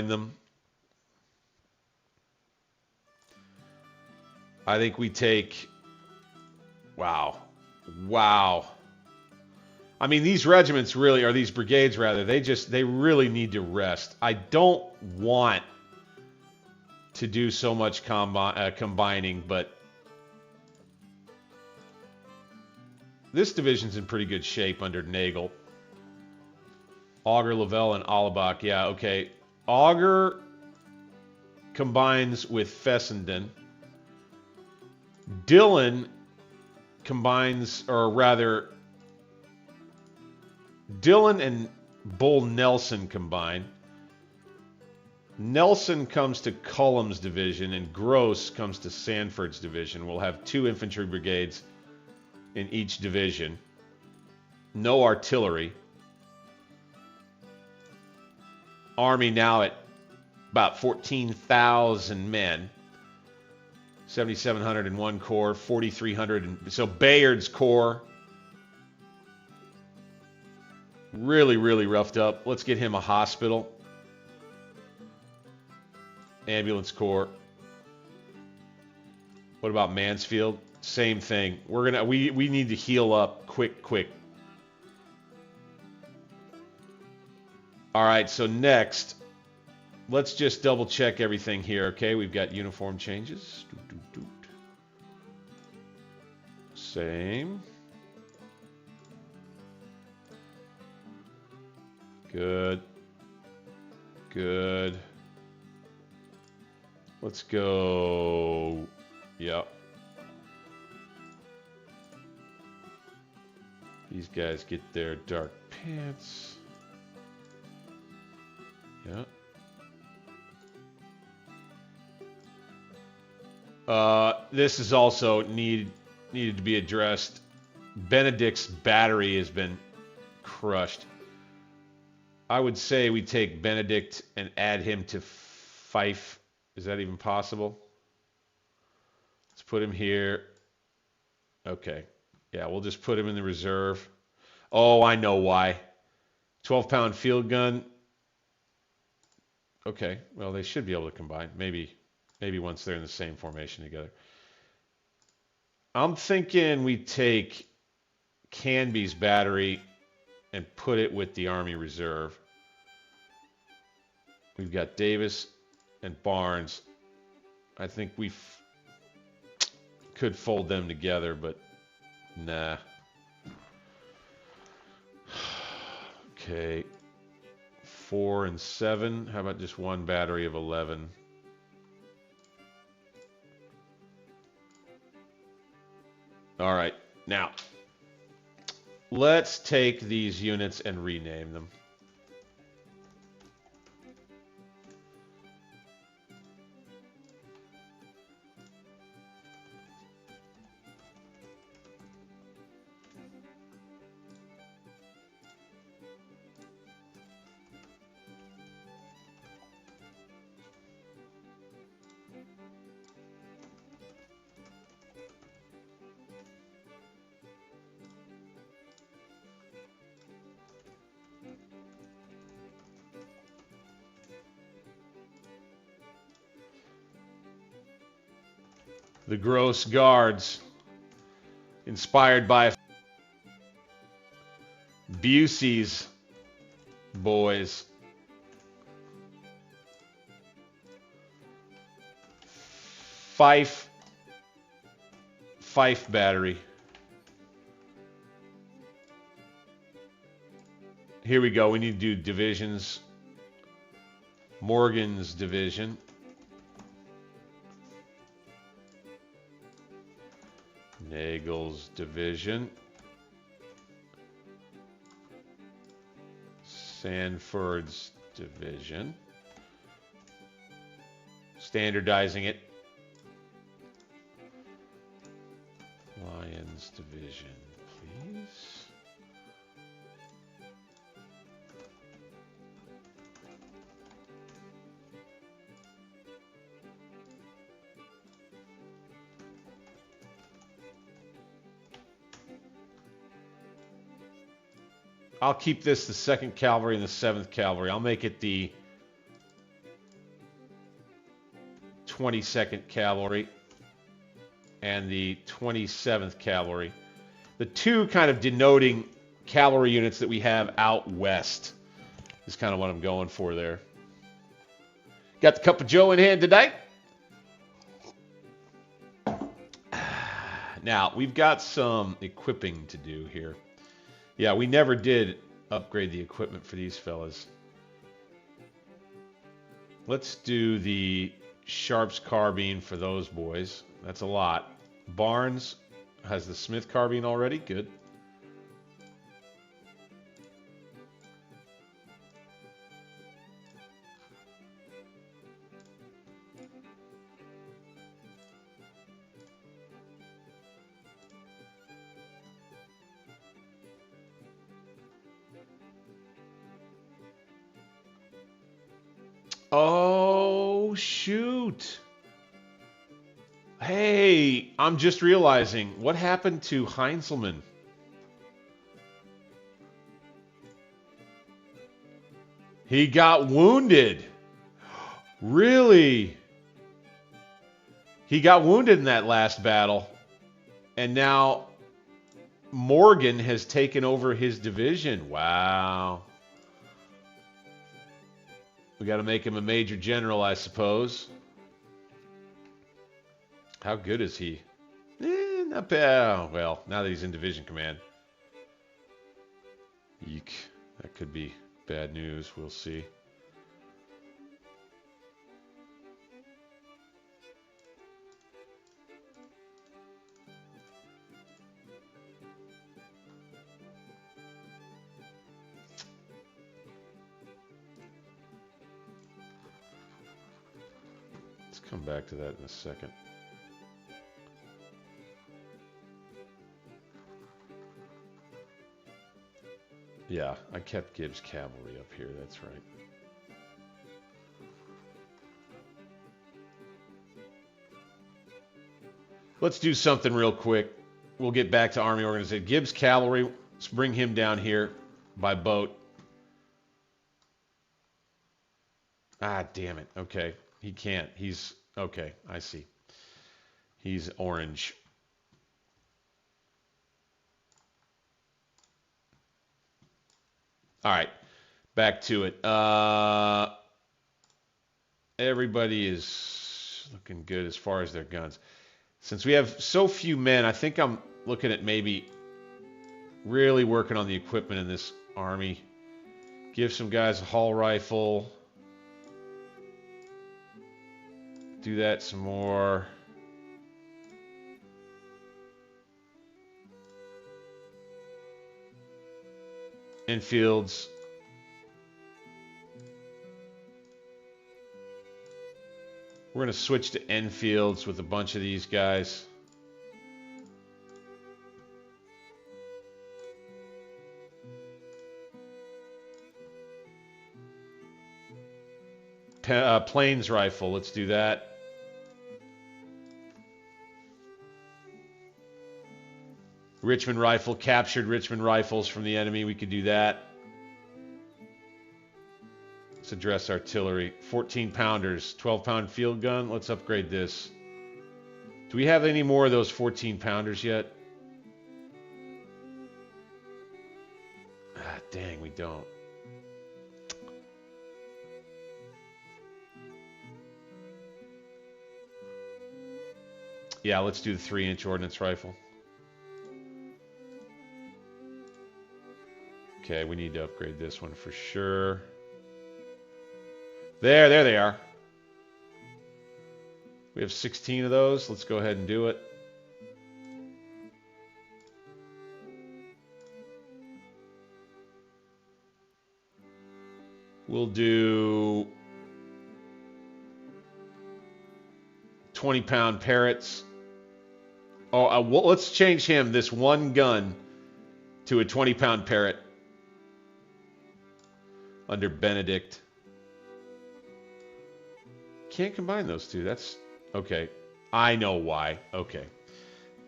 them. I think we take... Wow. Wow. I mean, these regiments really, or these brigades rather, they really need to rest. I don't want to do so much combining, but this division's in pretty good shape under Nagel. Auger, Lavelle, and Allebach. Yeah, okay. Auger combines with Fessenden. Dillon combines, or rather, Dillon and Bull Nelson combine. Nelson comes to Cullum's division, and Gross comes to Sanford's division. We'll have 2 infantry brigades in each division. No artillery. Army now at about 14,000 men. 7,700 in one corps, 4,300. So Bayard's corps, really, really roughed up. Let's get him a hospital. Ambulance corps. What about Mansfield? Same thing. We need to heal up quick. All right, so next, let's just double check everything here, okay? We've got uniform changes. Same. Good. Let's go. Yep. These guys get their dark pants. Yeah. This is also needed to be addressed. Benedict's battery has been crushed. I would say we take Benedict and add him to Fife. Is that even possible? Let's put him here. Okay. Yeah, we'll just put him in the reserve. Oh, I know why. 12-pound field gun. Okay, well, they should be able to combine. Maybe once they're in the same formation together. I'm thinking we take Canby's battery and put it with the Army Reserve. We've got Davis and Barnes. I think we could fold them together, but nah. Okay. 4 and 7. How about just one battery of 11? All right. Now, let's take these units and rename them. The Gross Guards, inspired by Busey's boys. Fife battery. Here we go. We need to do divisions. Morgan's division. Nagel's division. Sanford's division. Standardizing it. Lyon's division, please. I'll keep this the 2nd Cavalry and the 7th Cavalry. I'll make it the 22nd Cavalry and the 27th Cavalry. The two kind of denoting cavalry units that we have out west is kind of what I'm going for there. Got the cup of Joe in hand tonight. Now, we've got some equipping to do here. Yeah, we never did upgrade the equipment for these fellas. Let's do the Sharps carbine for those boys. That's a lot. Barnes has the Smith carbine already. Good. Oh, shoot. Hey, I'm just realizing, what happened to Heinzelman? He got wounded. Really? He got wounded in that last battle. And now Morgan has taken over his division. Wow. We got to make him a major general, I suppose. How good is he? Not bad. Well, now that he's in division command. Eek. That could be bad news. We'll see. Let's come back to that in a second. Yeah, I kept Gibbs Cavalry up here, that's right. Let's do something real quick. We'll get back to Army organization. Gibbs Cavalry, let's bring him down here by boat. Ah, damn it. Okay, he can't. He's, okay, I see. He's orange. All right, back to it. Everybody is looking good as far as their guns. Since we have so few men, I think I'm looking at maybe really working on the equipment in this army. Give some guys a Hall rifle. Do that some more. Infields. We're going to switch to Enfields with a bunch of these guys. Plains rifle, let's do that. Richmond rifle, captured Richmond rifles from the enemy, we could do that. Let's address artillery. 14 pounders, 12-pound field gun. Let's upgrade this. Do we have any more of those 14 pounders yet? Ah, dang, we don't. Yeah, let's do the 3-inch ordnance rifle. Okay, we need to upgrade this one for sure. There they are. We have 16 of those. Let's go ahead and do it. We'll do 20-pound Parrots. Oh, well, let's change him, this one gun, to a 20-pound Parrot under Benedict. Can't combine those two. That's okay. I know why. Okay.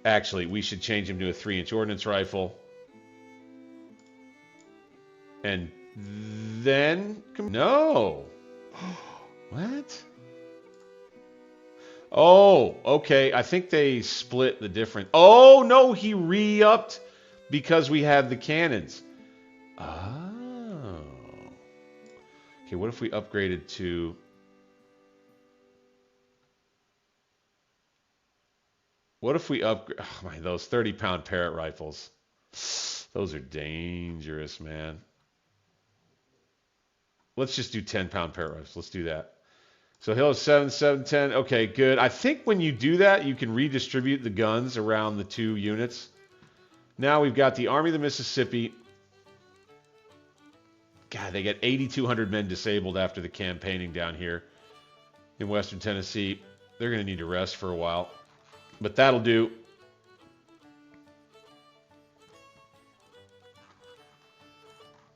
Actually, we should change him to a 3-inch ordnance rifle. And then... No! What? Oh, okay. I think they split the difference. Oh, no, he re-upped because we had the cannons. Oh. Okay, what if we upgraded to... What if we upgrade... Oh, my, those 30-pound Parrott rifles. Those are dangerous, man. Let's just do 10-pound Parrott rifles. Let's do that. So he'll have 7, 7, 10. Okay, good. I think when you do that, you can redistribute the guns around the two units. Now we've got the Army of the Mississippi. God, they get 8,200 men disabled after the campaigning down here in western Tennessee. They're going to need to rest for a while. But that'll do.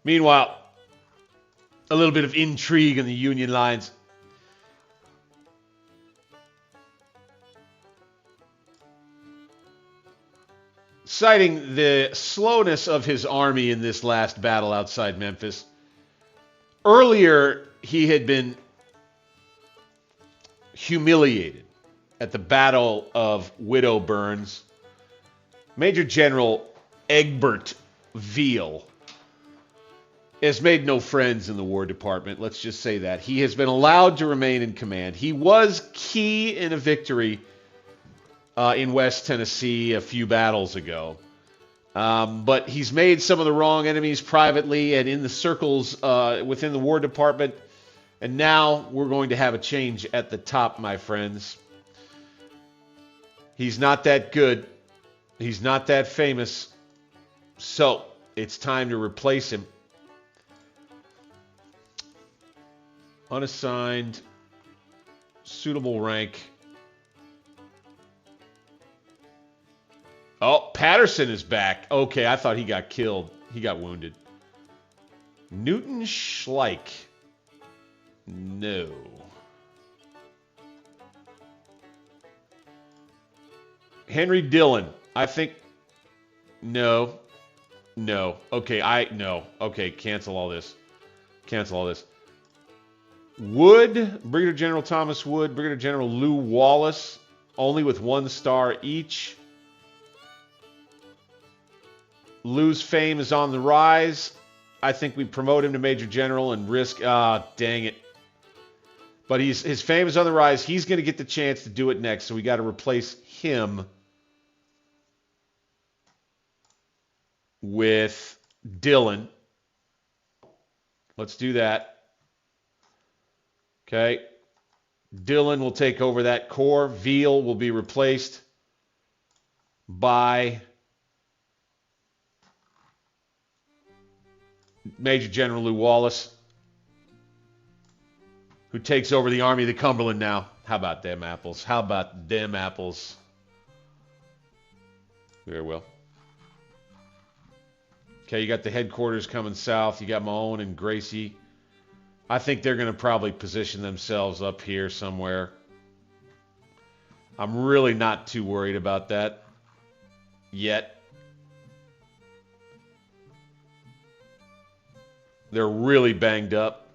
Meanwhile, a little bit of intrigue in the Union lines. Citing the slowness of his army in this last battle outside Memphis. Earlier, he had been humiliated at the Battle of Widow Burns. Major General Egbert Veal has made no friends in the War Department. Let's just say that. He has been allowed to remain in command. He was key in a victory in West Tennessee a few battles ago. But he's made some of the wrong enemies privately and in the circles within the War Department. And now we're going to have a change at the top, my friends. He's not that good. He's not that famous. So it's time to replace him. Unassigned, suitable rank. Oh, Patterson is back. Okay, I thought he got killed. He got wounded. Newton Schleich. No. Henry Dillon. I think... No. No. Okay, no. Okay, cancel all this. Cancel all this. Wood. Brigadier General Thomas Wood. Brigadier General Lew Wallace. Only with 1 star each. Lew's fame is on the rise. I think we promote him to Major General and risk... dang it. But his fame is on the rise. He's going to get the chance to do it next, so we got to replace him with Dillon. Let's do that. Okay. Dillon will take over that corps. Veal will be replaced by Major General Lew Wallace, who takes over the Army of the Cumberland now. How about them apples? How about them apples? Very well. Okay, you got the headquarters coming south. You got Mahone and Gracie. I think they're going to probably position themselves up here somewhere. I'm really not too worried about that yet. They're really banged up.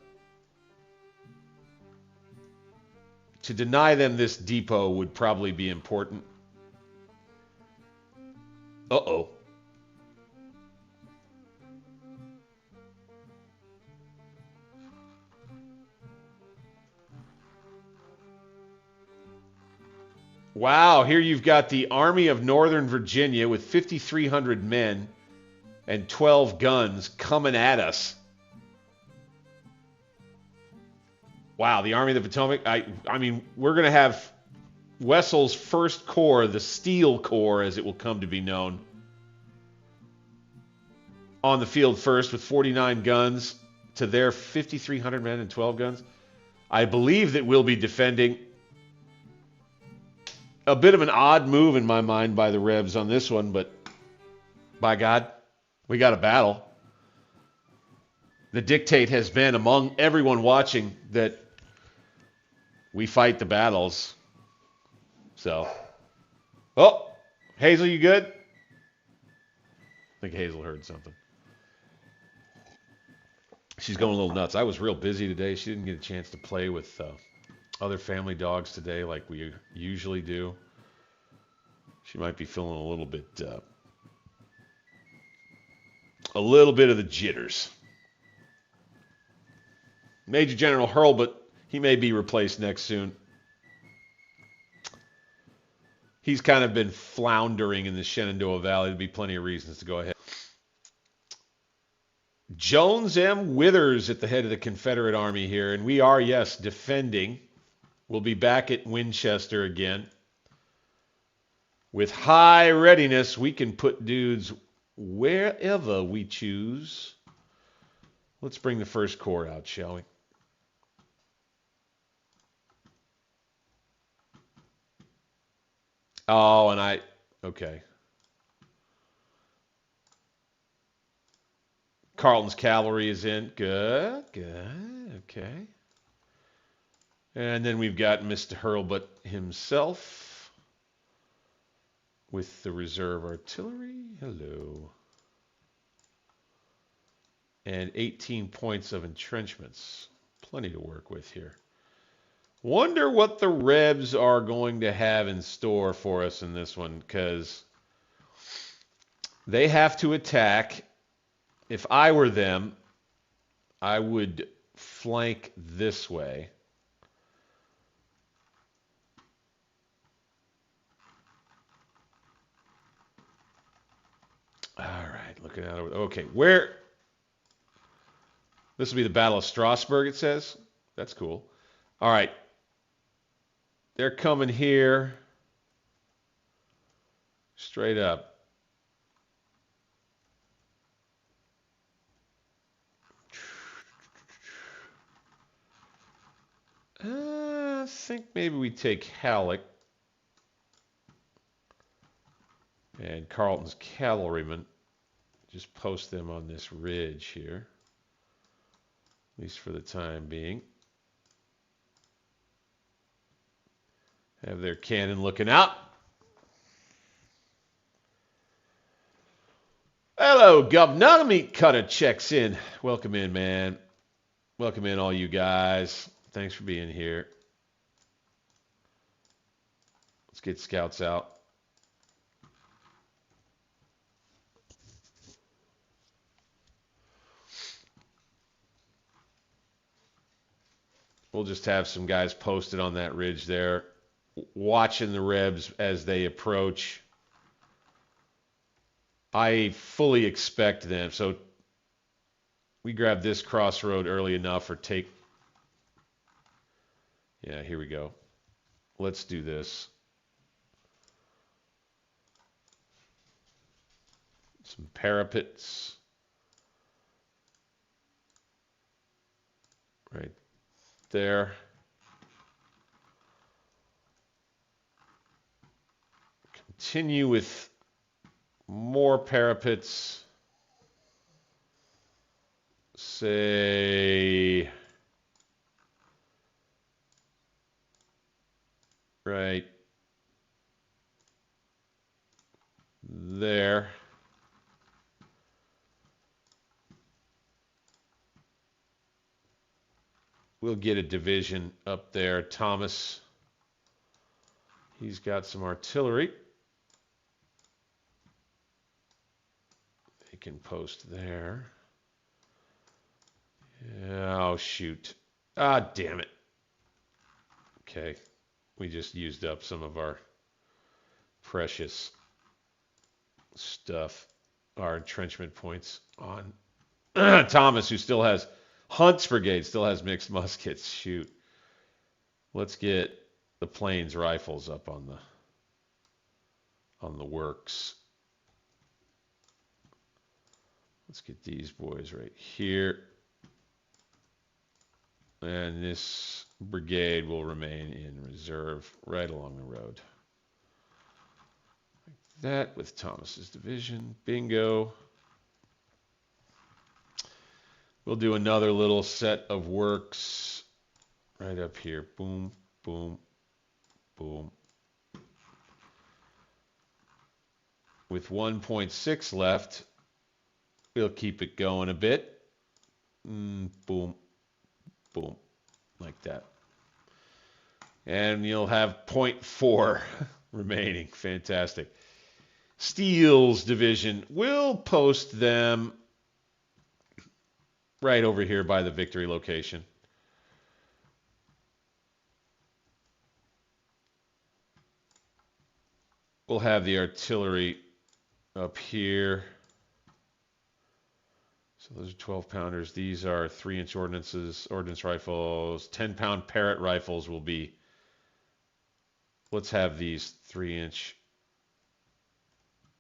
To deny them this depot would probably be important. Uh-oh. Wow, here you've got the Army of Northern Virginia with 5,300 men and 12 guns coming at us. Wow, the Army of the Potomac. I mean, we're going to have Wessel's First Corps, the Steel Corps, as it will come to be known, on the field first with 49 guns to their 5,300 men and 12 guns. I believe that we'll be defending. A bit of an odd move in my mind by the Rebs on this one, but by God, we got a battle. The dictate has been among everyone watching that we fight the battles. So, oh, Hazel, you good? I think Hazel heard something. She's going a little nuts. I was real busy today. She didn't get a chance to play with other family dogs today like we usually do. She might be feeling a little bit of the jitters. Major General Hurlbut, he may be replaced next soon. He's kind of been floundering in the Shenandoah Valley. There'd be plenty of reasons to go ahead. Jones M. Withers at the head of the Confederate Army here, and we are, yes, defending. We'll be back at Winchester again. With high readiness, we can put dudes wherever we choose. Let's bring the First Corps out, shall we? Oh, and okay. Carlton's cavalry is in. Good, good, okay. And then we've got Mr. Hurlbut himself with the reserve artillery. Hello. And 18 points of entrenchments. Plenty to work with here. Wonder what the Rebs are going to have in store for us in this one, because they have to attack. If I were them, I would flank this way. All right, looking out over. Okay, where? This will be the Battle of Strasbourg, it says. That's cool. All right. They're coming here. Straight up. I think maybe we take Halleck and Carlton's cavalrymen. Just post them on this ridge here, at least for the time being. Have their cannon looking out. Hello, Governor. Meat Cutter checks in. Welcome in, man. Welcome in, all you guys. Thanks for being here. Let's get scouts out. We'll just have some guys posted on that ridge there, watching the Rebs as they approach. I fully expect them. So we grab this crossroad early enough or take... Yeah, here we go. Let's do this. Some parapets. Right there. Continue with more parapets. Say... right there. We'll get a division up there. Thomas, he's got some artillery. They can post there. Yeah, oh, shoot. Ah, damn it. Okay. We just used up some of our precious stuff, our entrenchment points on Thomas, who still has Hunt's brigade, still has mixed muskets. Shoot. Let's get the plains rifles up on the works. Let's get these boys right here. And this brigade will remain in reserve right along the road. Like that with Thomas's division. Bingo. We'll do another little set of works right up here. Boom, boom, boom. With 1.6 left, we'll keep it going a bit. Boom. Boom, like that. And you'll have 0.4 remaining. Fantastic. Steele's division. We'll post them right over here by the victory location. We'll have the artillery up here. So those are 12-pounders. These are 3-inch ordnance rifles. 10-pound Parrott rifles will be. Let's have these 3-inch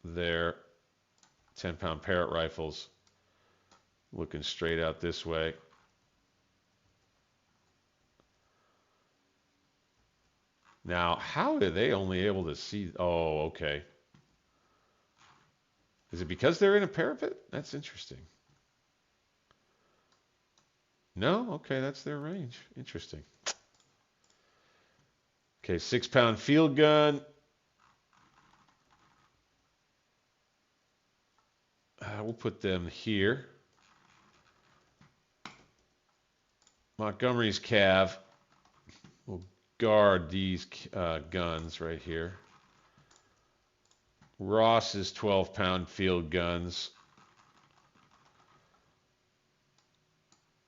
there. 10-pound Parrott rifles looking straight out this way. Now, how are they only able to see? Oh, okay. Is it because they're in a parapet? That's interesting. No? Okay, that's their range. Interesting. Okay, 6-pound field gun. We'll put them here. Montgomery's Cav will guard these guns right here. Ross's 12-pound field guns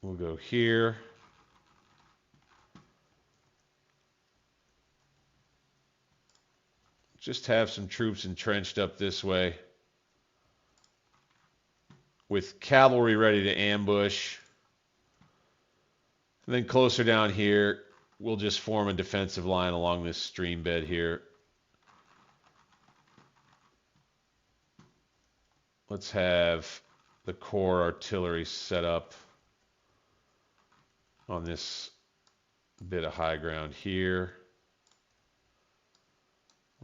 will go here. Just have some troops entrenched up this way with cavalry ready to ambush. And then closer down here, we'll just form a defensive line along this stream bed here. Let's have the core artillery set up on this bit of high ground here.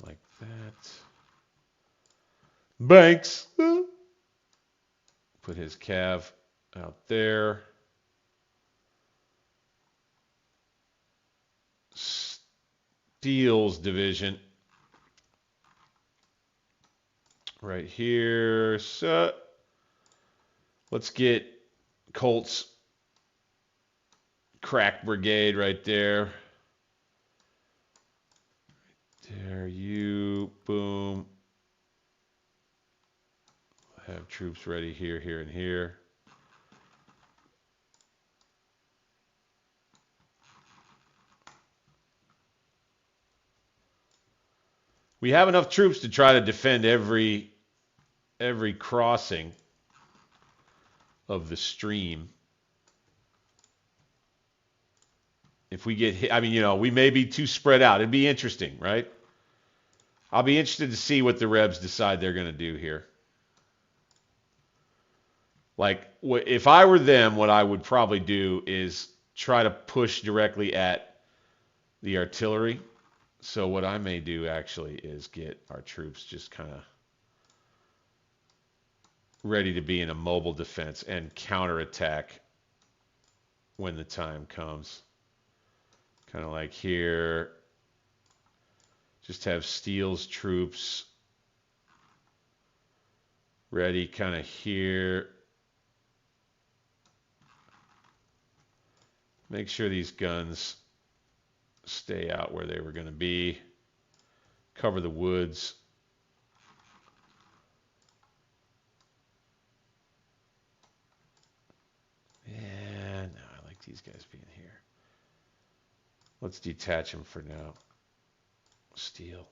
Like that. Banks. Put his cav out there. Steele's division right here. So let's get Colt's crack brigade right there. There you, boom. Have troops ready here, here, and here. We have enough troops to try to defend every crossing of the stream. If we get hit, I mean, you know, we may be too spread out. It'd be interesting, right? I'll be interested to see what the Rebs decide they're going to do here. Like, if I were them, what I would probably do is try to push directly at the artillery. So what I may do actually is get our troops just kind of ready to be in a mobile defense and counterattack when the time comes. Kind of like here. Just have Steele's troops ready kind of here. Make sure these guns stay out where they were going to be. Cover the woods. Yeah, no, I like these guys being here. Let's detach them for now. Steele,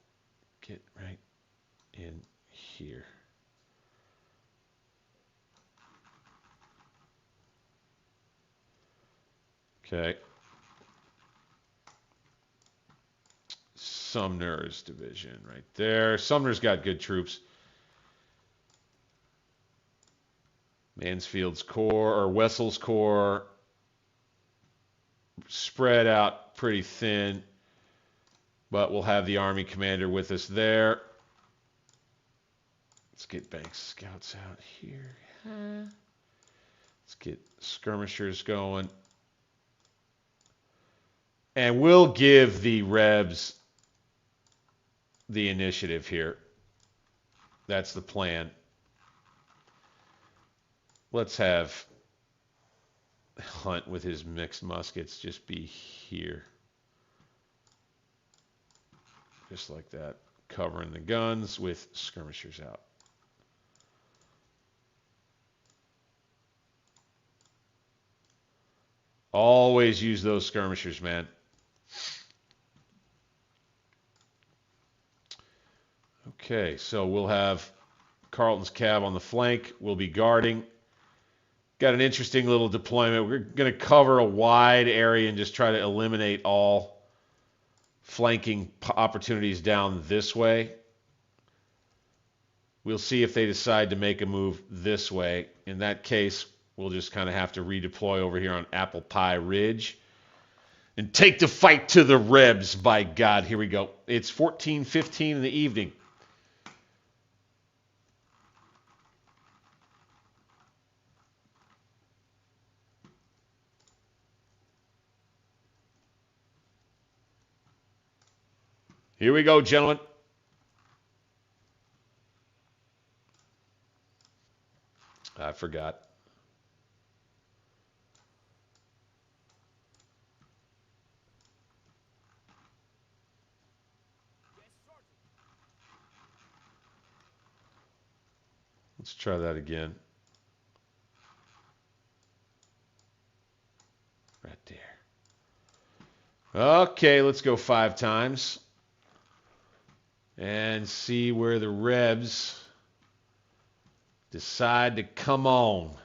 get right in here. Okay. Sumner's division right there. Sumner's got good troops. Mansfield's corps, or Wessel's corps, spread out pretty thin, but we'll have the Army commander with us there. Let's get Banks scouts out here. Let's get skirmishers going. And we'll give the Rebs the initiative here. That's the plan. Let's have Hunt with his mixed muskets just be here. Just like that. Covering the guns with skirmishers out. Always use those skirmishers, man. Okay, so we'll have Carleton's cab on the flank. We'll be guarding. Got an interesting little deployment. We're going to cover a wide area and just try to eliminate all flanking opportunities down this way. We'll see if they decide to make a move this way. In that case, we'll just kind of have to redeploy over here on Apple Pie Ridge and take the fight to the Rebs. By God, here we go. It's 14:15 in the evening. Here we go, gentlemen. I forgot. Let's try that again. Right there. Okay, let's go 5 times. And see where the Rebs decide to come on.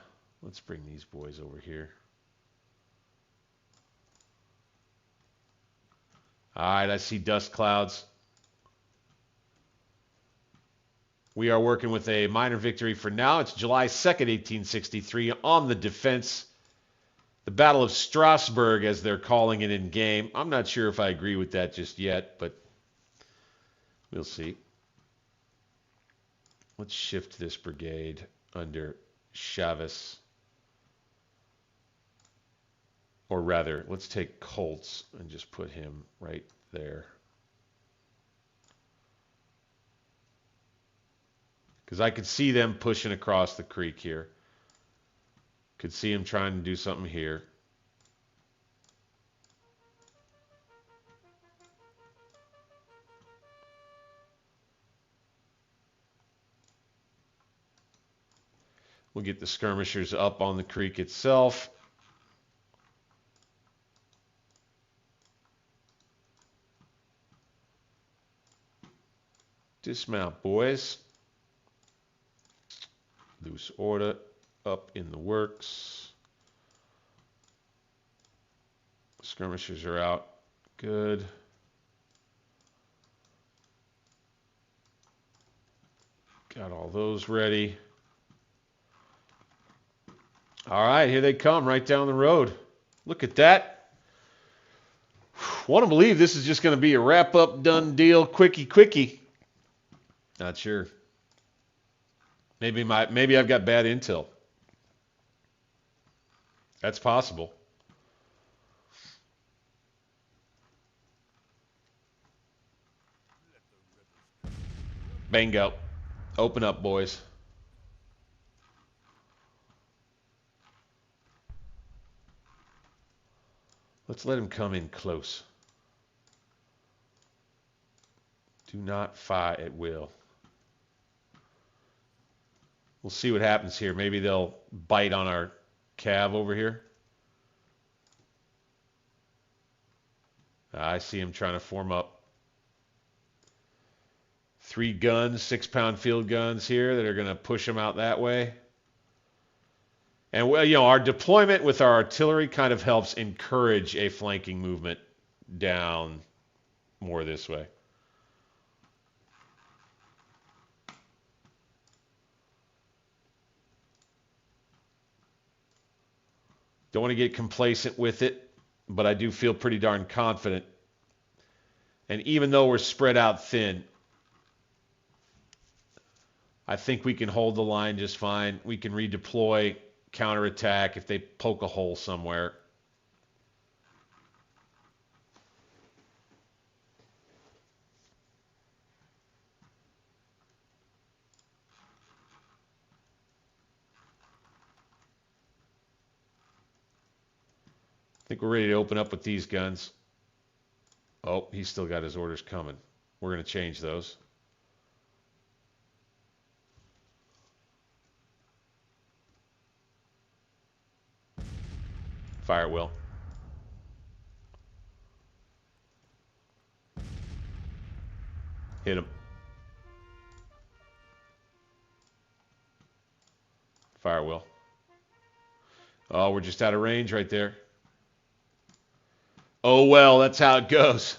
Let's bring these boys over here. All right, I see dust clouds. We are working with a minor victory for now. It's July 2nd, 1863, on the defense. The Battle of Strasburg, as they're calling it in game. I'm not sure if I agree with that just yet, but we'll see. Let's shift this brigade under Chavez. Or rather, let's take Colts and just put him right there. Because I could see them pushing across the creek here. Could see him trying to do something here. We'll get the skirmishers up on the creek itself. Dismount, boys. Loose order up in the works. Skirmishers are out. Good. Got all those ready. All right, here they come right down the road. Look at that. Want to believe this is just going to be a wrap-up, done deal, quickie. Not sure. Maybe I've got bad intel. That's possible. Bingo. Open up, boys. Let's let him come in close. Do not fire at will. We'll see what happens here. Maybe they'll bite on our cav over here. I see him trying to form up. 3 guns, 6-pound field guns here that are going to push them out that way. And, well, you know, our deployment with our artillery kind of helps encourage a flanking movement down more this way. Don't want to get complacent with it, but I do feel pretty darn confident. And even though we're spread out thin, I think we can hold the line just fine. We can redeploy, counterattack if they poke a hole somewhere. I think we're ready to open up with these guns. Oh, he's still got his orders coming. We're going to change those. Fire at will. Hit him. Fire at will. Oh, we're just out of range right there. Oh, well, that's how it goes.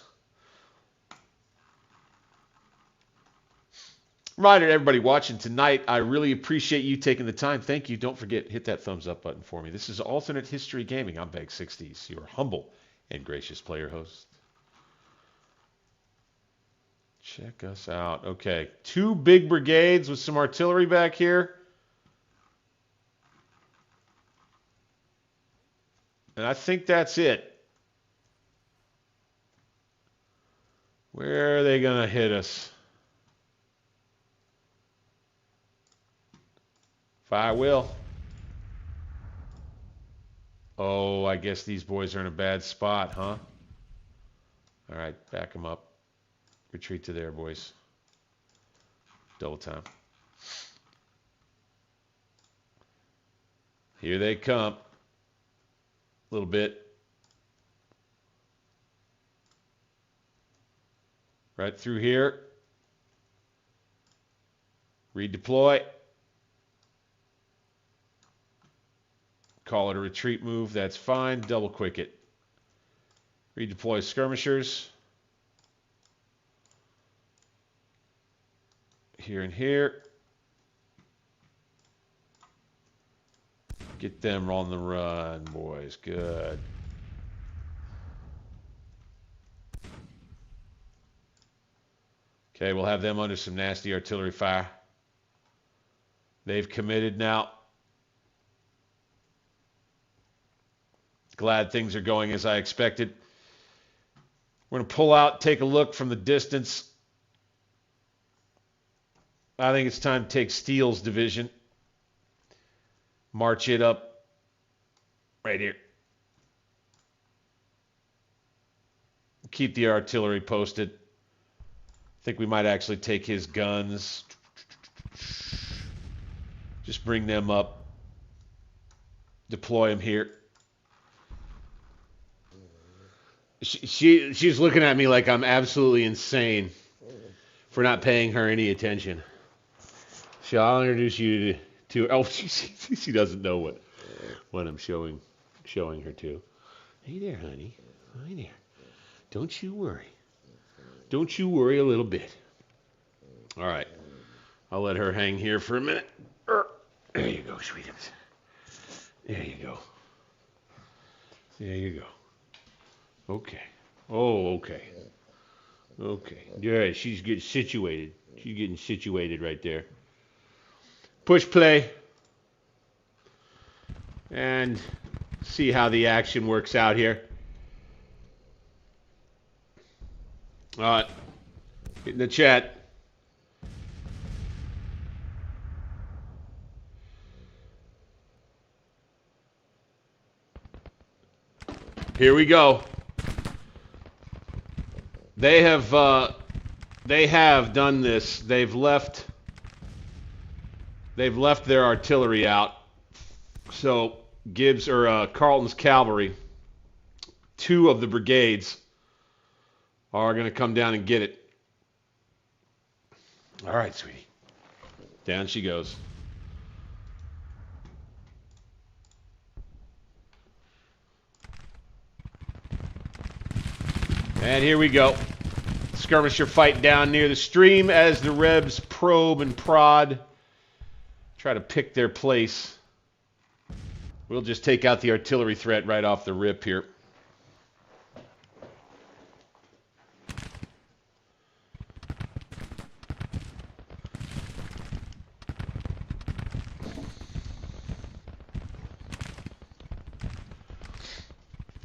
Reminder to everybody watching tonight, I really appreciate you taking the time. Thank you. Don't forget, hit that thumbs up button for me. This is Alternate History Gaming. I'm Bag60s, your humble and gracious player host. Check us out. Okay, 2 big brigades with some artillery back here. And I think that's it. Where are they going to hit us? Fire will. Oh, I guess these boys are in a bad spot, huh? All right, back them up. Retreat to there, boys. Double time. Here they come. A little bit. Right through here. Redeploy. Call it a retreat move. That's fine. Double quick it. Redeploy skirmishers. Here and here. Get them on the run, boys. Good. Okay, we'll have them under some nasty artillery fire. They've committed now. Glad things are going as I expected. We're going to pull out, take a look from the distance. I think it's time to take Steele's division. March it up right here. Keep the artillery posted. I think we might actually take his guns. Just bring them up. Deploy them here. She's looking at me like I'm absolutely insane for not paying her any attention. I'll introduce you to oh, she doesn't know what I'm showing her to. Hey there, honey. Hi there. Don't you worry. Don't you worry a little bit. All right. I'll let her hang here for a minute. There you go, sweetums. There you go. There you go. Okay. Oh, okay. Okay. Yeah, she's getting situated. She's getting situated right there. Push play. And see how the action works out here. All right. Get in the chat. Here we go. They have done this. They've left their artillery out. So Gibbs or Carleton's cavalry, 2 of the brigades are going to come down and get it. All right, sweetie. Down she goes. And here we go. Skirmisher fight down near the stream as the Rebs probe and prod. Try to pick their place. We'll just take out the artillery threat right off the rip here.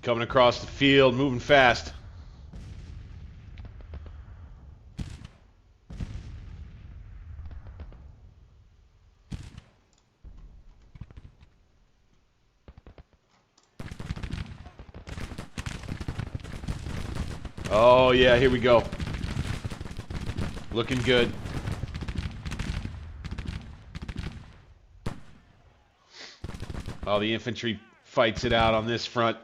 Coming across the field, moving fast. Oh, yeah, here we go. Looking good. While the infantry fights it out on this front.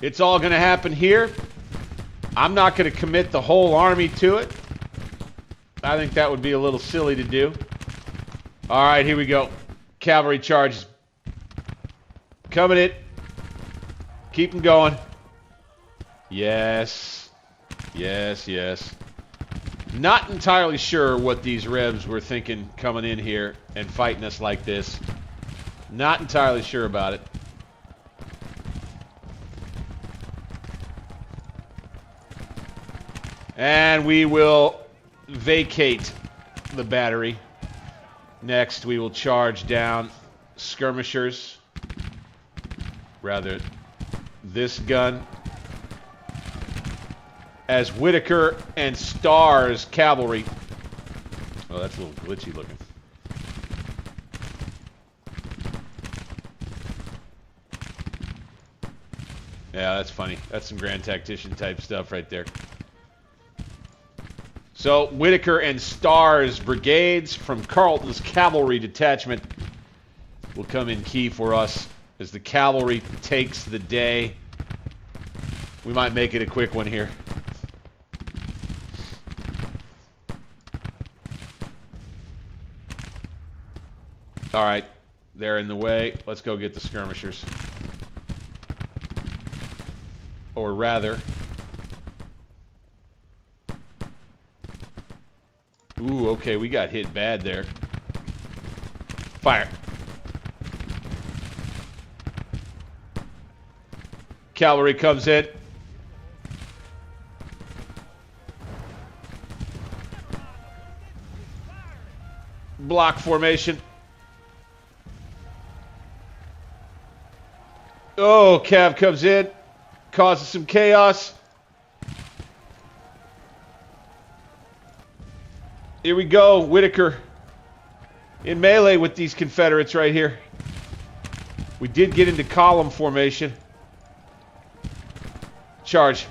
It's all going to happen here. I'm not going to commit the whole army to it. I think that would be a little silly to do. All right, here we go. Cavalry charges. Coming in. Keep them going. Yes. Yes, yes. Not entirely sure what these Rebs were thinking coming in here and fighting us like this. Not entirely sure about it. And we will vacate the battery. Next, we will charge down skirmishers. Rather, this gun. As Whitaker and Starr's cavalry. Oh, that's a little glitchy looking. Yeah, that's funny. That's some Grand Tactician type stuff right there. So, Whitaker and Starr's brigades from Carleton's cavalry detachment will come in key for us as the cavalry takes the day. We might make it a quick one here. All right, they're in the way. Let's go get the skirmishers. Or rather... Ooh, okay, we got hit bad there. Fire. Cavalry comes in. Block formation. Oh, Cav comes in. Causes some chaos. Here we go, Whitaker in melee with these Confederates right here. We did get into column formation. Charge.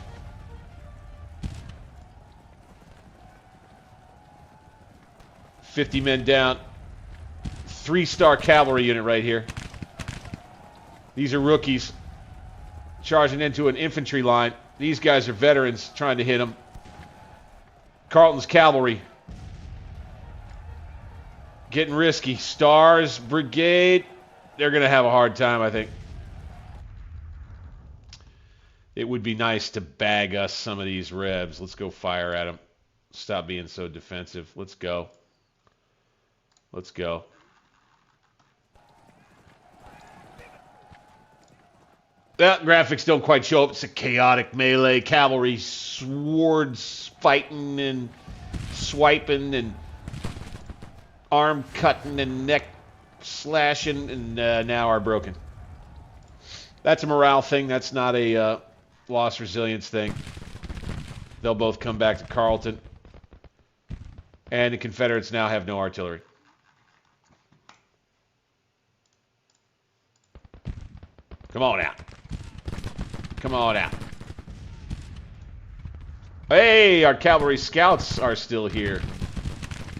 $50 men down. 3-star cavalry unit right here. These are rookies charging into an infantry line. These guys are veterans trying to hit them. Carleton's cavalry. Getting risky. Starr's brigade. They're going to have a hard time, I think. It would be nice to bag us some of these Rebs. Let's go fire at them. Stop being so defensive. Let's go. Let's go. Well, graphics don't quite show up. It's a chaotic melee. Cavalry swords fighting and swiping and arm cutting and neck slashing, and now are broken. That's a morale thing. That's not a lost resilience thing. They'll both come back to Carleton. And the Confederates now have no artillery. Come on out. Come on out. Hey, our cavalry scouts are still here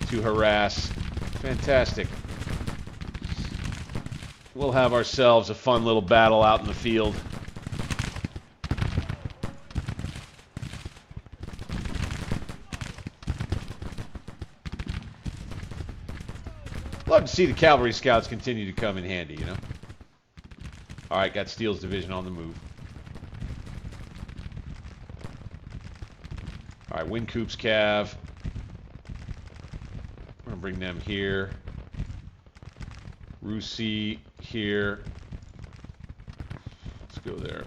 to harass. Fantastic. We'll have ourselves a fun little battle out in the field. Love to see the cavalry scouts continue to come in handy, you know. All right, got Steele's division on the move. All right, Wincoop's cav. We're gonna bring them here. Russi here. Let's go there.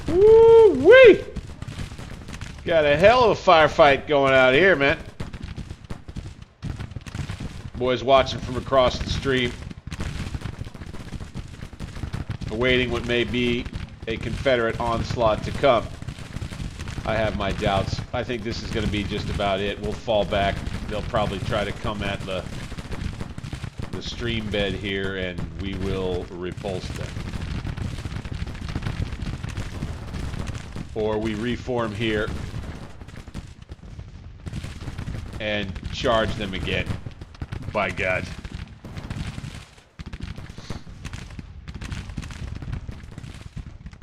Woo-wee! Got a hell of a firefight going out here, man. Boys watching from across the stream. Awaiting what may be a Confederate onslaught to come. I have my doubts. I think this is going to be just about it. We'll fall back. They'll probably try to come at the stream bed here, and we will repulse them. Or we reform here and charge them again. By God.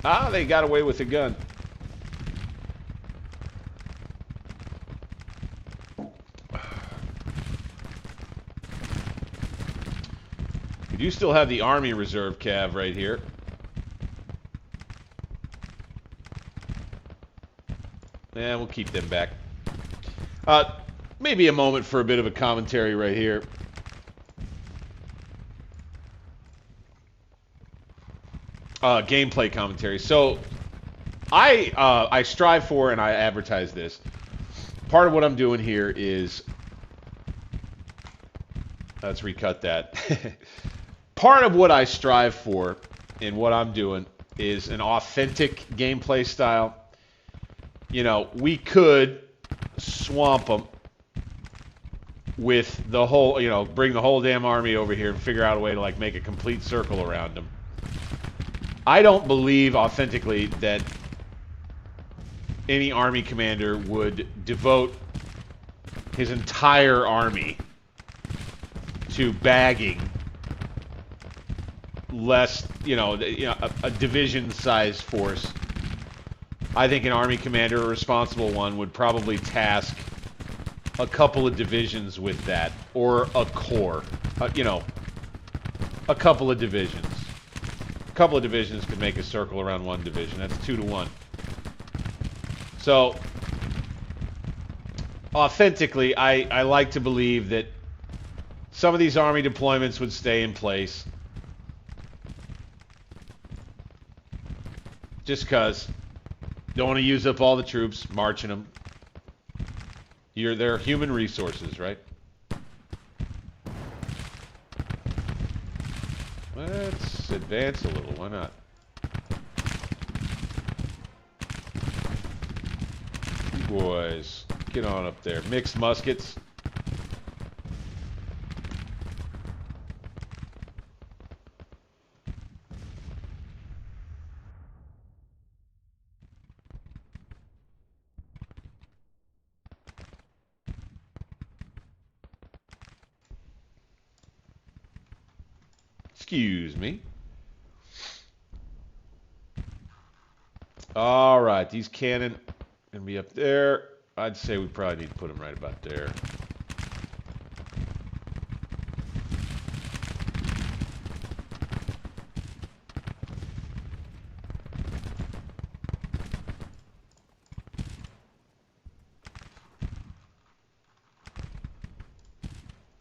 Ah, they got away with the gun. We do still have the Army Reserve Cav right here. Yeah, we'll keep them back. Maybe a moment for a bit of a commentary right here. Gameplay commentary. So, I strive for, and I advertise this. Part of what I'm doing here is... Let's recut that. Part of what I strive for in what I'm doing is an authentic gameplay style. You know, we could swamp them with the whole, you know, bring the whole damn army over here and figure out a way to, like, make a complete circle around them. I don't believe authentically that any army commander would devote his entire army to bagging less, a division-sized force. I think an army commander, a responsible one, would probably task a couple of divisions with that, or a corps. A couple of divisions. A couple of divisions could make a circle around one division. That's 2 to 1. So, authentically, I like to believe that some of these army deployments would stay in place. Just because. Don't want to use up all the troops, marching them. They're human resources, right? Let's advance a little. Why not? You boys, get on up there. Mixed muskets. Excuse me. All right, these cannon gonna be up there. I'd say we probably need to put them right about there.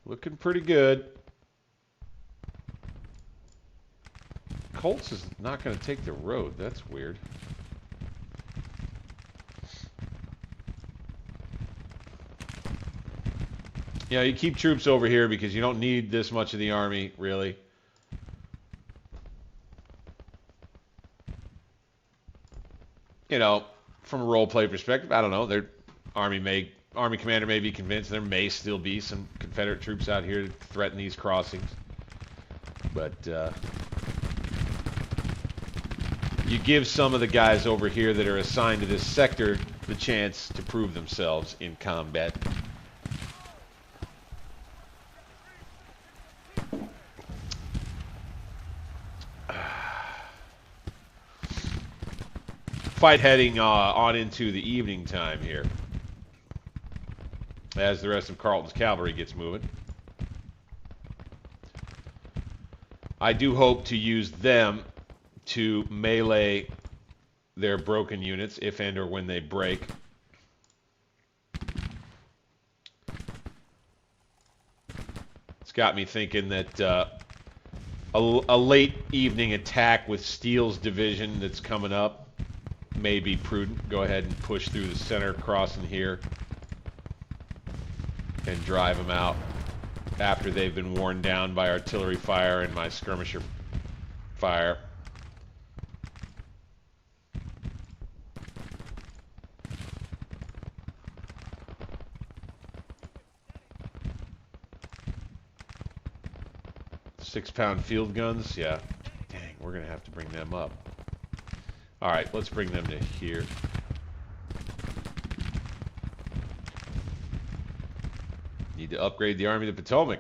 Looking pretty good. Colts is not going to take the road. That's weird. Yeah, you keep troops over here because you don't need this much of the army, really. You know, from a role-play perspective, I don't know. Their army commander may be convinced there may still be some Confederate troops out here to threaten these crossings. But, you give some of the guys over here that are assigned to this sector the chance to prove themselves in combat. Fight heading on into the evening time here as the rest of Carleton's cavalry gets moving. I do hope to use them to melee their broken units if and or when they break. It's got me thinking that a late evening attack with Steele's division that's coming up may be prudent. Go ahead and push through the center crossing here and drive them out after they've been worn down by artillery fire and my skirmisher fire. 6-pound field guns, yeah. Dang, we're going to have to bring them up. All right, let's bring them to here. Need to upgrade the Army of the Potomac.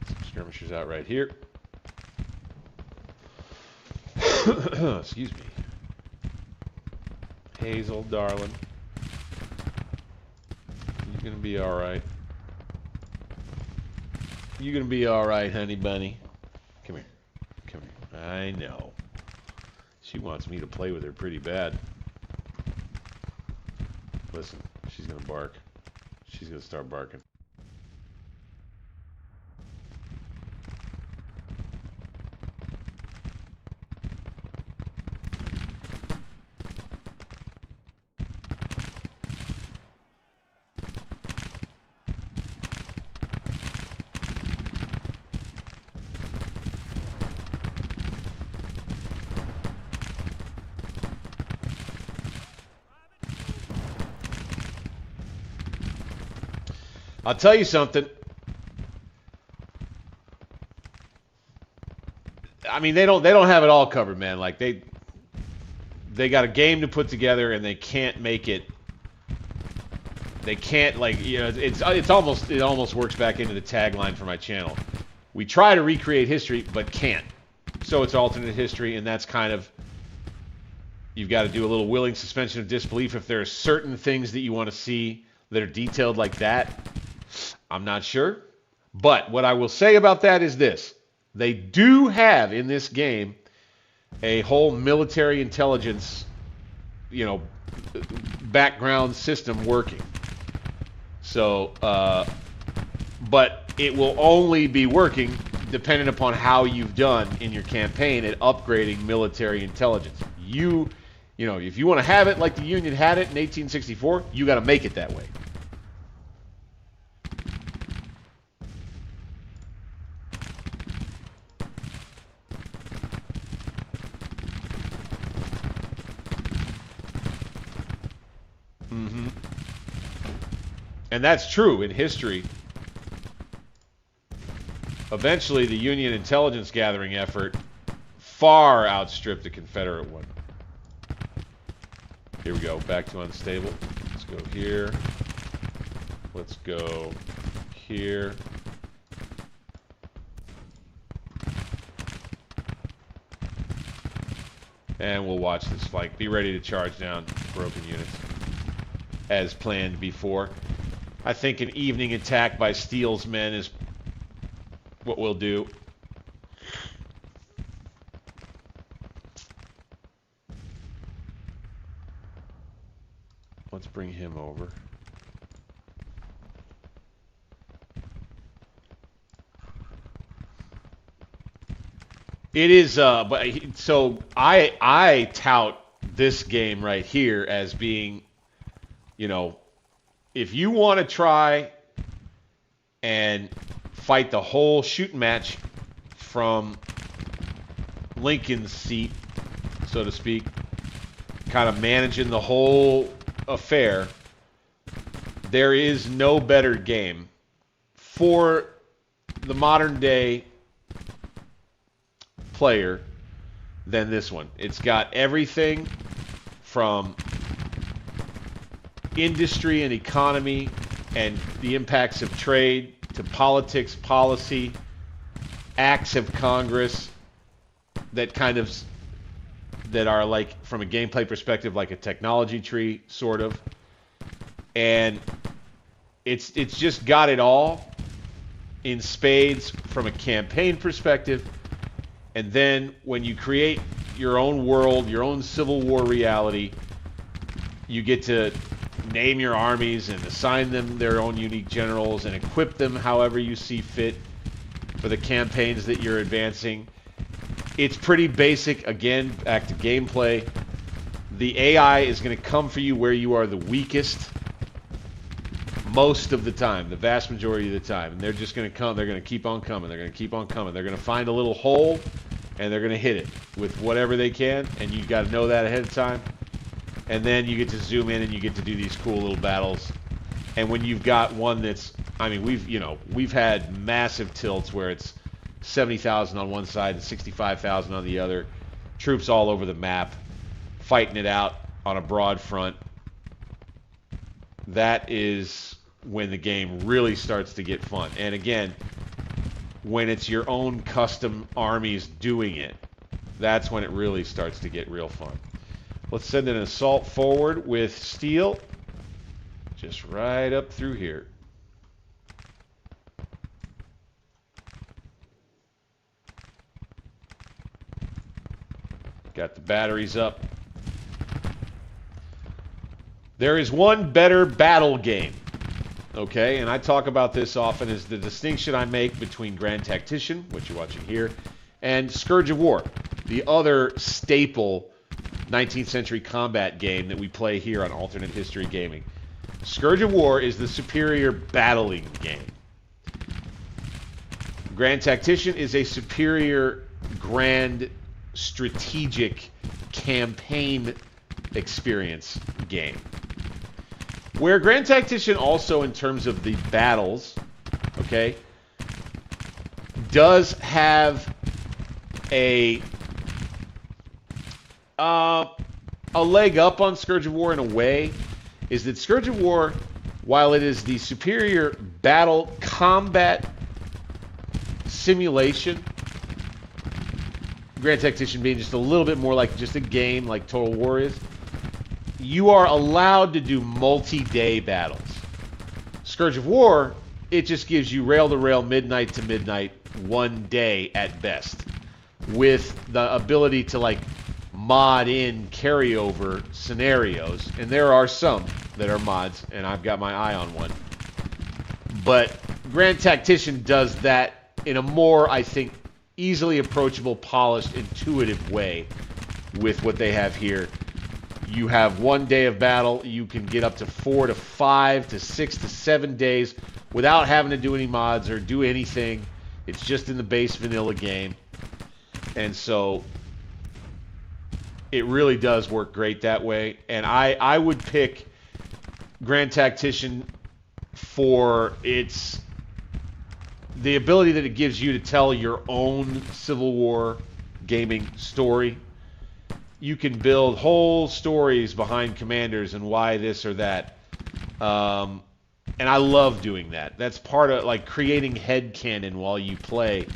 Some skirmishers out right here. Excuse me. Hazel, darling. You're going to be all right. You're going to be all right, honey bunny. Come here. Come here. I know. She wants me to play with her pretty bad. Listen, she's going to bark. She's going to start barking. I'll tell you something. I mean, they don't have it all covered, man. Like they got a game to put together and they can't make it. They can't, like, you know, it almost works back into the tagline for my channel. We try to recreate history but can't. So it's alternate history, and that's kind of, you've got to do a little willing suspension of disbelief if there are certain things that you want to see that are detailed like that. I'm not sure. But what I will say about that is this. They do have in this game a whole military intelligence, you know, background system working. So, but it will only be working dependent upon how you've done in your campaign at upgrading military intelligence. You know, if you want to have it like the Union had it in 1864, you got to make it that way. And that's true in history. Eventually, the Union intelligence gathering effort far outstripped the Confederate one. Here we go, back to unstable. Let's go here. Let's go here. And we'll watch this flank. Be ready to charge down broken units as planned before. I think an evening attack by Steele's men is what we'll do. Let's bring him over. It is, so I tout this game right here as being, you know, if you want to try and fight the whole shooting match from Lincoln's seat, so to speak, kind of managing the whole affair, there is no better game for the modern day player than this one. It's got everything from industry and economy and the impacts of trade to politics, policy, acts of Congress that are like, from a gameplay perspective, like a technology tree, sort of. And it's just got it all in spades from a campaign perspective. And then when you create your own world, your own Civil War reality, you get to name your armies and assign them their own unique generals and equip them however you see fit for the campaigns that you're advancing. It's pretty basic. Again, back to gameplay. The AI is going to come for you where you are the weakest most of the time, the vast majority of the time. And they're just going to come. They're going to keep on coming. They're going to keep on coming. They're going to find a little hole, and they're going to hit it with whatever they can. And you've got to know that ahead of time. And then you get to zoom in and you get to do these cool little battles. And when you've got one that's, I mean, we've had massive tilts where it's 70,000 on one side and 65,000 on the other. Troops all over the map, fighting it out on a broad front. That is when the game really starts to get fun. And again, when it's your own custom armies doing it, that's when it really starts to get real fun. Let's send an assault forward with steel. Just right up through here. Got the batteries up. There is one better battle game, okay? And I talk about this often as the distinction I make between Grand Tactician, which you're watching here, and Scourge of War, the other staple 19th century combat game that we play here on Alternate History Gaming. Scourge of War is the superior battling game. Grand Tactician is a superior grand strategic campaign experience game. Where Grand Tactician also, in terms of the battles, okay, does have a leg up on Scourge of War in a way, is that Scourge of War, while it is the superior battle combat simulation, Grand Tactician being just a little bit more like just a game like Total War is, you are allowed to do multi-day battles. Scourge of War, it just gives you rail-to-rail, midnight to midnight, one day at best, with the ability to like mod in carryover scenarios, and there are some that are mods, and I've got my eye on one. But Grand Tactician does that in a more, I think, easily approachable, polished, intuitive way with what they have here. You have one day of battle. You can get up to 4 to 5 to 6 to 7 days without having to do any mods or do anything. It's just in the base vanilla game. And so it really does work great that way. And I would pick Grand Tactician for its the ability that it gives you to tell your own Civil War gaming story. You can build whole stories behind commanders and why this or that. And I love doing that. That's part of like creating headcanon while you play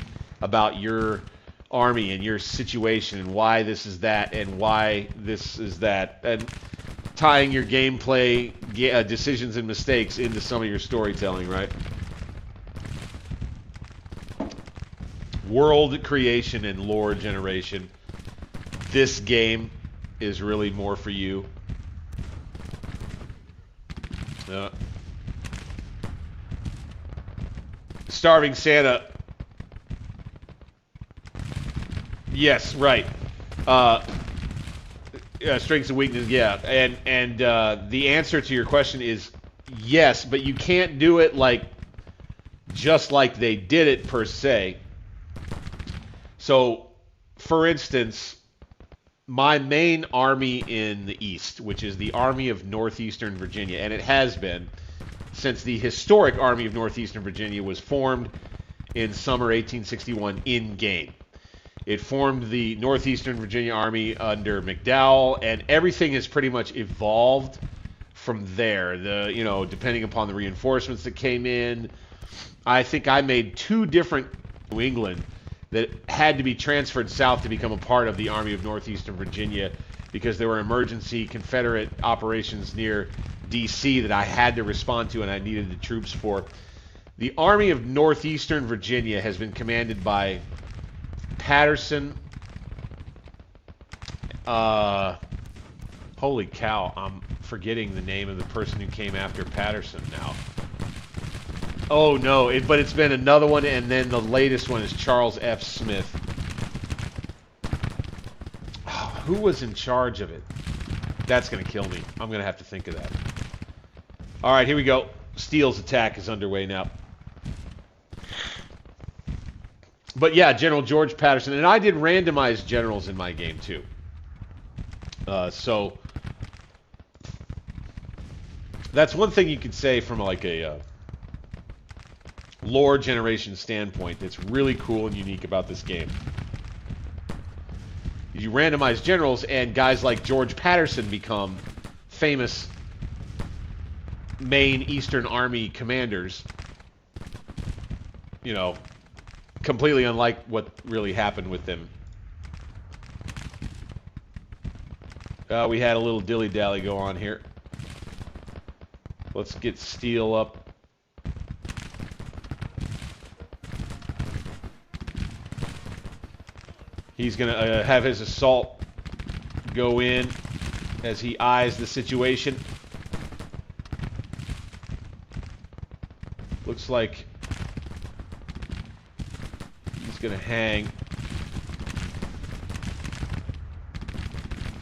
about your army and your situation and why this is that and why this is that, and tying your gameplay decisions and mistakes into some of your storytelling, right? World creation and lore generation. This game is really more for you. Starving Santa. Yes, right. Strengths and weaknesses, yeah. And the answer to your question is yes, but you can't do it like just like they did it per se. So, for instance, my main army in the East, which is the Army of Northeastern Virginia, and it has been since the historic Army of Northeastern Virginia was formed in summer 1861 in-game. It formed the Northeastern Virginia Army under McDowell, and everything has pretty much evolved from there. Depending upon the reinforcements that came in, I think I made 2 different New England that had to be transferred south to become a part of the Army of Northeastern Virginia because there were emergency Confederate operations near D.C. that I had to respond to and I needed the troops for. The Army of Northeastern Virginia has been commanded by Patterson. Holy cow, I'm forgetting the name of the person who came after Patterson now. Oh no, but it's been another one, and then the latest one is Charles F. Smith. Oh, who was in charge of it? That's going to kill me. I'm going to have to think of that. All right, here we go. Steele's attack is underway now. But yeah, General George Patterson, and I did randomize generals in my game too. So That's one thing you could say from like a lore generation standpoint that's really cool and unique about this game. You randomize generals, and guys like George Patterson become famous Maine Eastern Army commanders. You know, completely unlike what really happened with them. We had a little dilly-dally go on here. Let's get Steele up. He's going to have his assault go in as he eyes the situation. Looks like he's going to hang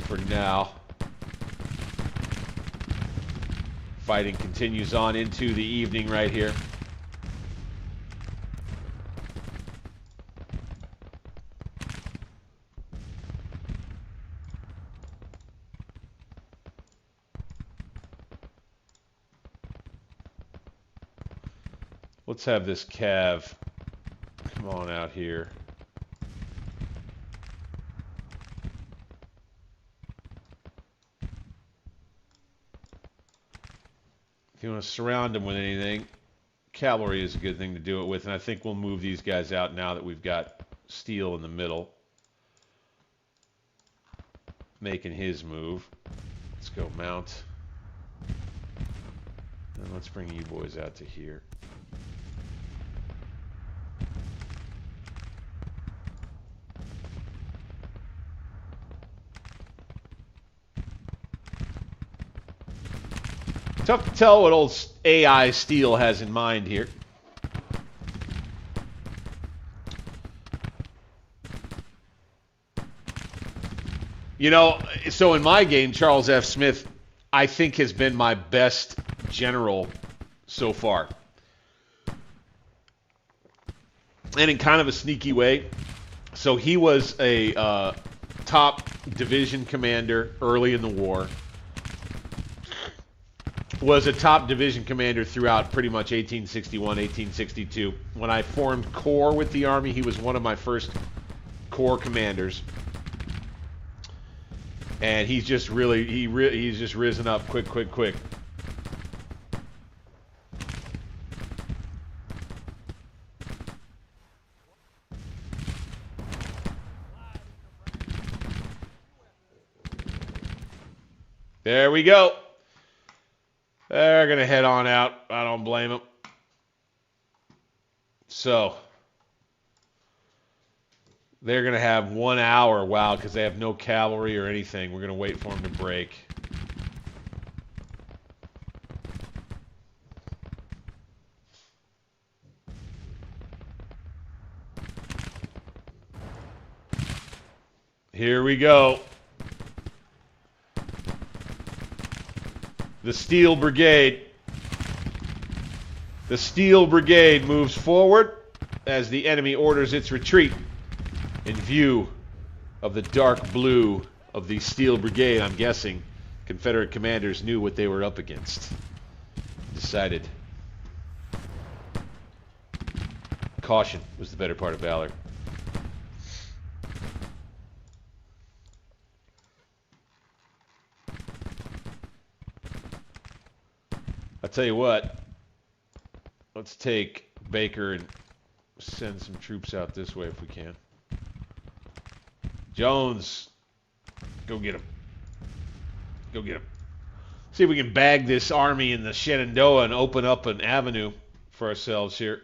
for now. Fighting continues on into the evening right here. Let's have this Cav come on out here. If you want to surround them with anything, cavalry is a good thing to do it with, and I think we'll move these guys out now that we've got Steele in the middle, making his move. Let's go mount. And let's bring you boys out to here. Tough to tell what old AI Steele has in mind here. You know, so in my game, Charles F. Smith, I think, has been my best general so far. And in kind of a sneaky way. So he was a top division commander early in the war. Was a top division commander throughout pretty much 1861, 1862. When I formed corps with the Army, he was one of my first corps commanders. And he's just really, he's just risen up quick. There we go. They're going to head on out. I don't blame them. So, they're going to have 1 hour. Wow, because they have no cavalry or anything. We're going to wait for them to break. Here we go. The Steel Brigade. The Steel Brigade moves forward as the enemy orders its retreat. In view of the dark blue of the Steel Brigade, I'm guessing Confederate commanders knew what they were up against. Decided caution was the better part of valor. I'll tell you what, let's take Baker and send some troops out this way if we can. Jones, go get him. Go get him. See if we can bag this army in the Shenandoah and open up an avenue for ourselves here.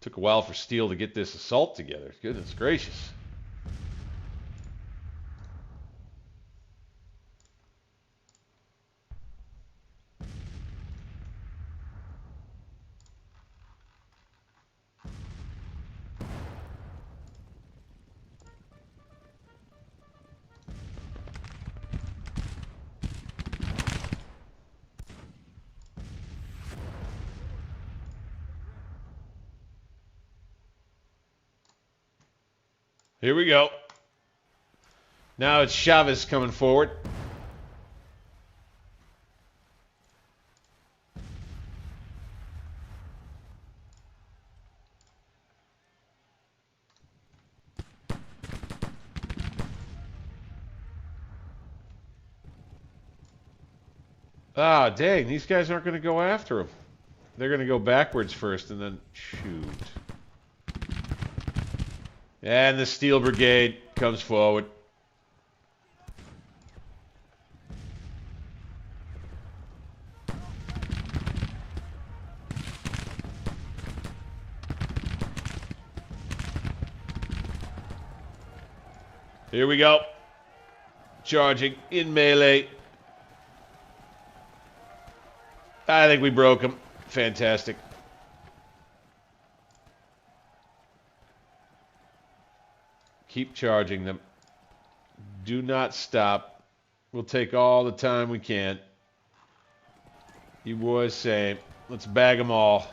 Took a while for Steele to get this assault together. Goodness gracious. Here we go. Now it's Chavez coming forward. Ah, dang, these guys aren't going to go after him. They're going to go backwards first and then shoot. And the Steel Brigade comes forward. Here we go. Charging in melee. I think we broke him. Fantastic. Keep charging them. Do not stop. We'll take all the time we can. You boys same. Let's bag them all.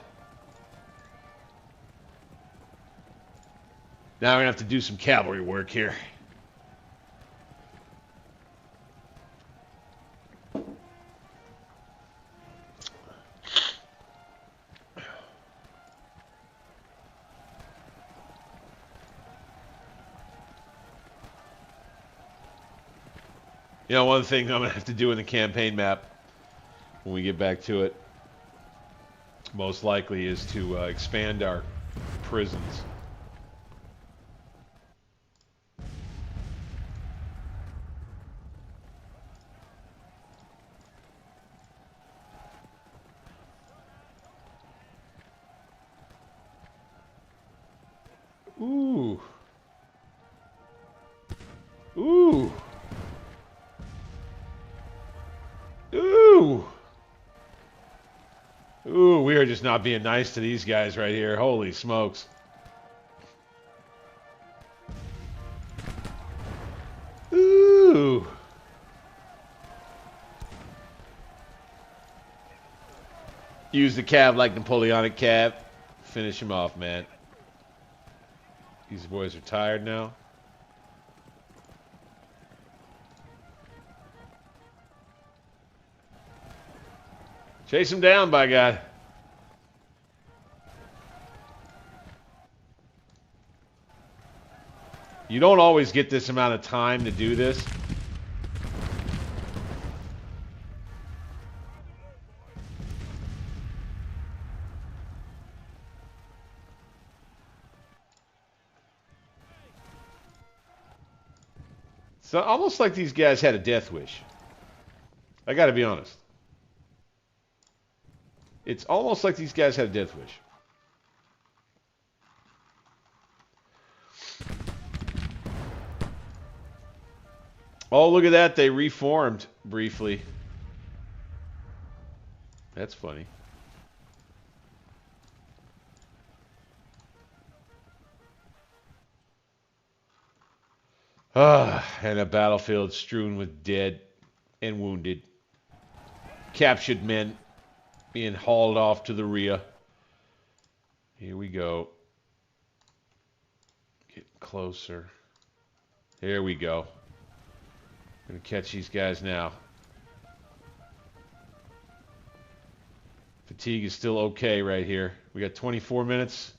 Now we're going to have to do some cavalry work here. You know, one thing I'm going to have to do in the campaign map when we get back to it, most likely, is to expand our prisons. Ooh. Ooh. Ooh. Ooh, we are just not being nice to these guys right here. Holy smokes. Ooh. Use the cab like Napoleonic cab. Finish him off, man. These boys are tired now. Chase him down, by God. You don't always get this amount of time to do this. It's almost like these guys had a death wish. I gotta be honest. It's almost like these guys had a death wish. Oh, look at that. They reformed briefly. That's funny. And a battlefield strewn with dead and wounded. Captured men being hauled off to the rear. Here we go. Getting closer. Here we go. Gonna catch these guys now. Fatigue is still okay right here. We got 24 minutes.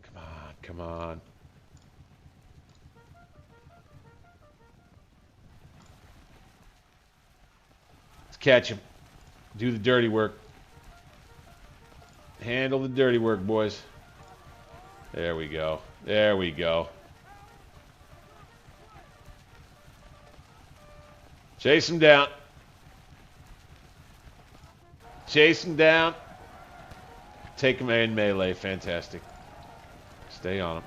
Come on, come on. Let's catch him. Do the dirty work. Handle the dirty work, boys. There we go. There we go. Chase him down. Chase him down. Take him in melee. Fantastic. Stay on him.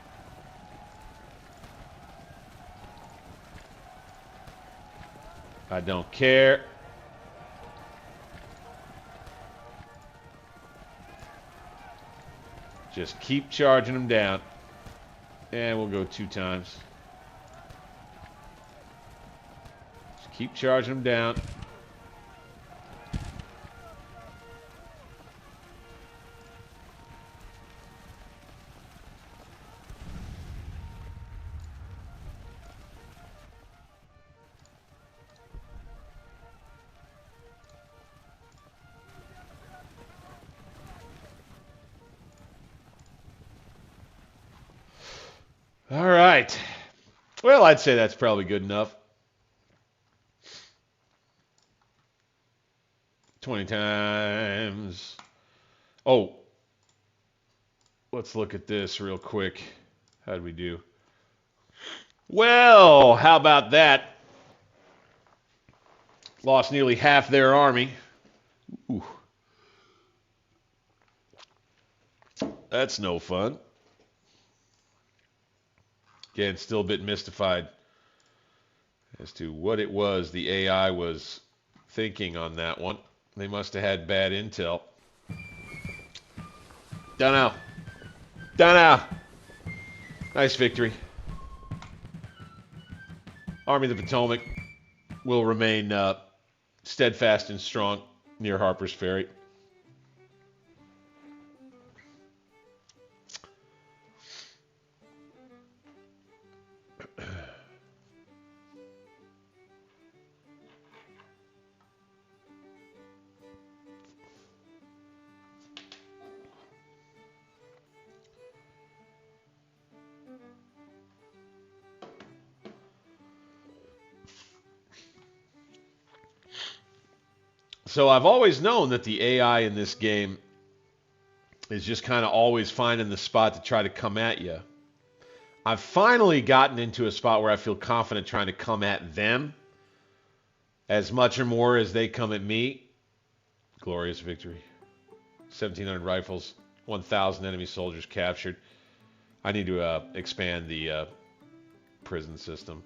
I don't care. Just keep charging them down. And we'll go 2 times. Just keep charging them down. right. Well, I'd say that's probably good enough. 20 times. Oh, let's look at this real quick. How'd we do? Well, how about that? Lost nearly half their army. Ooh. That's no fun. Again, still a bit mystified as to what it was the AI was thinking on that one. They must have had bad intel. Don't know. Don't know. Nice victory. Army of the Potomac will remain steadfast and strong near Harper's Ferry. So I've always known that the AI in this game is just kind of always finding the spot to try to come at you. I've finally gotten into a spot where I feel confident trying to come at them as much or more as they come at me. Glorious victory. 1,700 rifles, 1,000 enemy soldiers captured. I need to expand the prison system.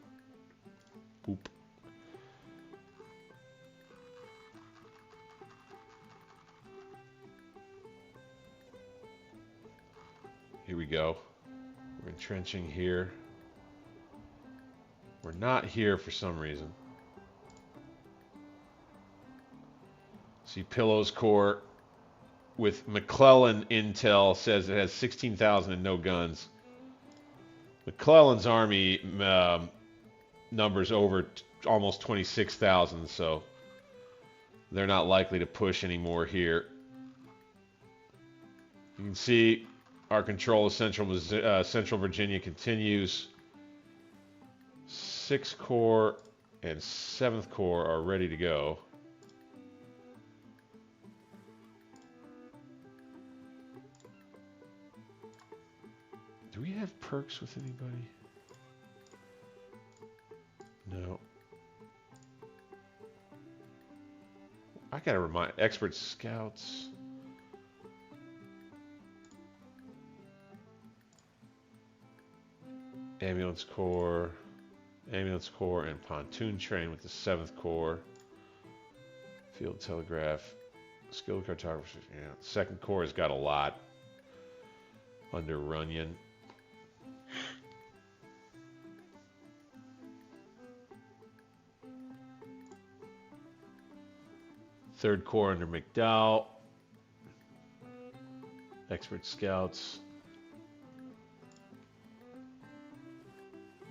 Oop. Here we go. We're entrenching here. We're not here for some reason. See, Pillow's Corps with McClellan intel says it has 16,000 and no guns. McClellan's army numbers over almost 26,000, so they're not likely to push anymore here. You can see our control of Central Virginia continues. 6th Corps and 7th Corps are ready to go. Do we have perks with anybody? No. I gotta remind expert scouts. Ambulance Corps, and pontoon train with the 7th Corps. Field telegraph, skilled cartographers. Yeah, 2nd Corps has got a lot under Runyon. Third Corps under McDowell. Expert scouts.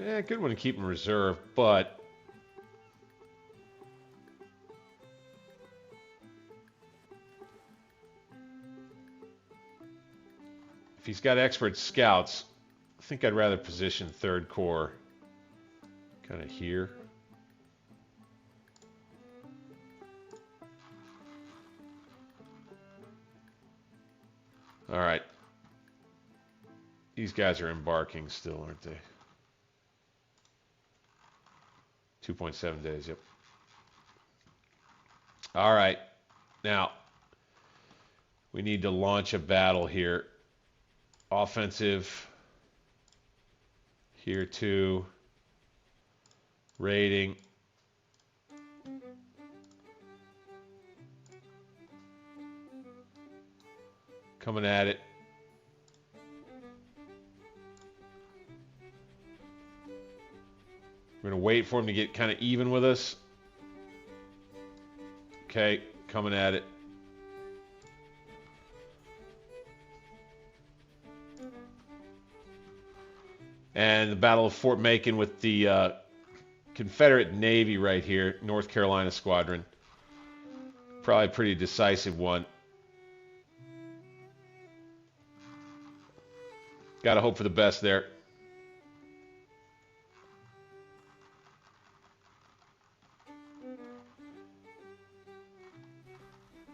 Yeah, good one to keep in reserve, but if he's got expert scouts, I think I'd rather position 3rd Corps kind of here. All right. These guys are embarking still, aren't they? 2.7 days, yep. All right. Now, we need to launch a battle here. Offensive. Here too. Raiding. Coming at it. We're going to wait for him to get kind of even with us. Okay, coming at it. And the Battle of Fort Macon with the Confederate Navy right here, North Carolina Squadron. Probably a pretty decisive one. Got to hope for the best there.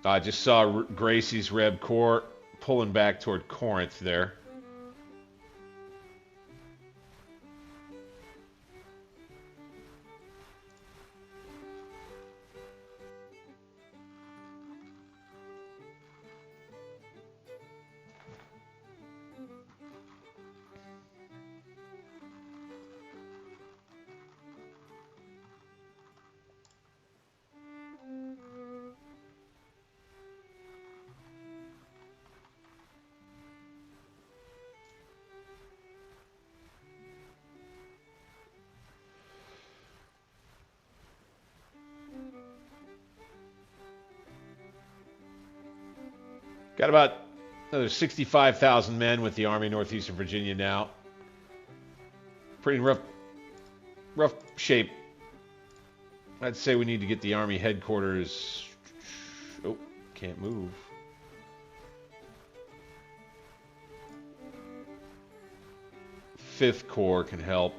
I just saw Gracie's Reb Corps pulling back toward Corinth there. Got about another 65,000 men with the Army of Northeastern Virginia now. Pretty rough shape. I'd say we need to get the Army headquarters. Oh, can't move. Fifth Corps can help.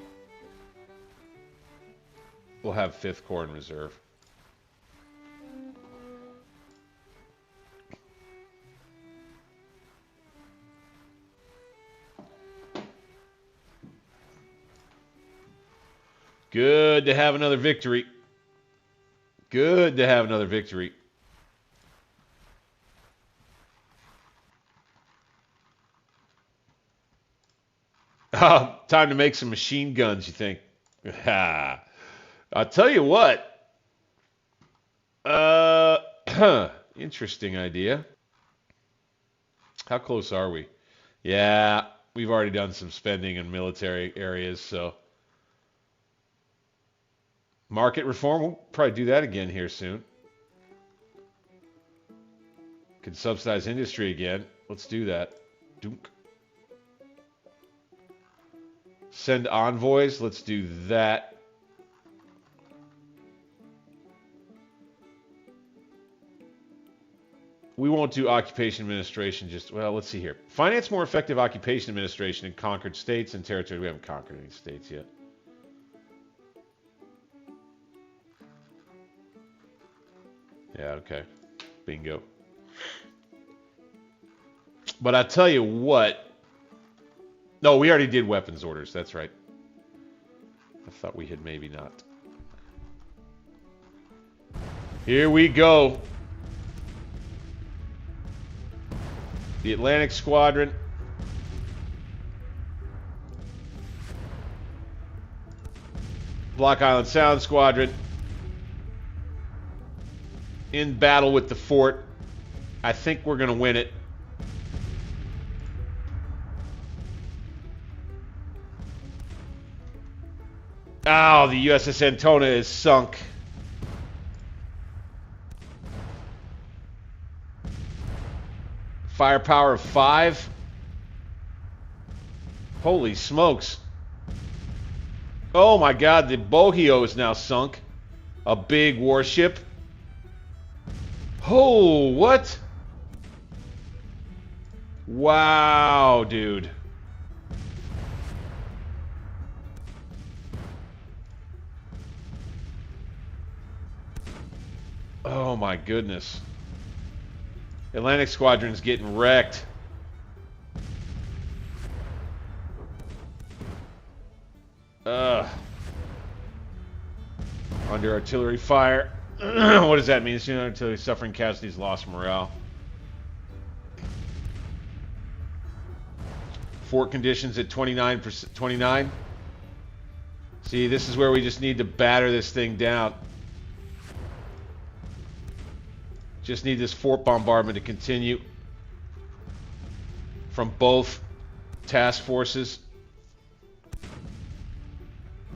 We'll have Fifth Corps in reserve. Good to have another victory. Good to have another victory. Time to make some machine guns, you think? I'll tell you what. Interesting idea. How close are we? Yeah, we've already done some spending in military areas, so... Market reform, we'll probably do that again here soon. Could subsidize industry again. Let's do that. Dunk. Send envoys, let's do that. We won't do occupation administration, just, well, let's see here. Finance more effective occupation administration in conquered states and territory. We haven't conquered any states yet. Yeah, okay. Bingo. But I tell you what. No, we already did weapons orders. That's right. I thought we had maybe not. Here we go. The Atlantic Squadron. Block Island Sound Squadron. In battle with the fort. I think we're going to win it. Oh, the USS Antona is sunk. Firepower of 5. Holy smokes. Oh my God, the Bohio is now sunk. A big warship. Oh, what? Wow, dude. Oh my goodness. Atlantic Squadron's getting wrecked. Under artillery fire. What does that mean? It's artillery suffering casualties, lost morale. Fort conditions at 29%. 29. See, this is where we just need to batter this thing down. Just need this fort bombardment to continue from both task forces.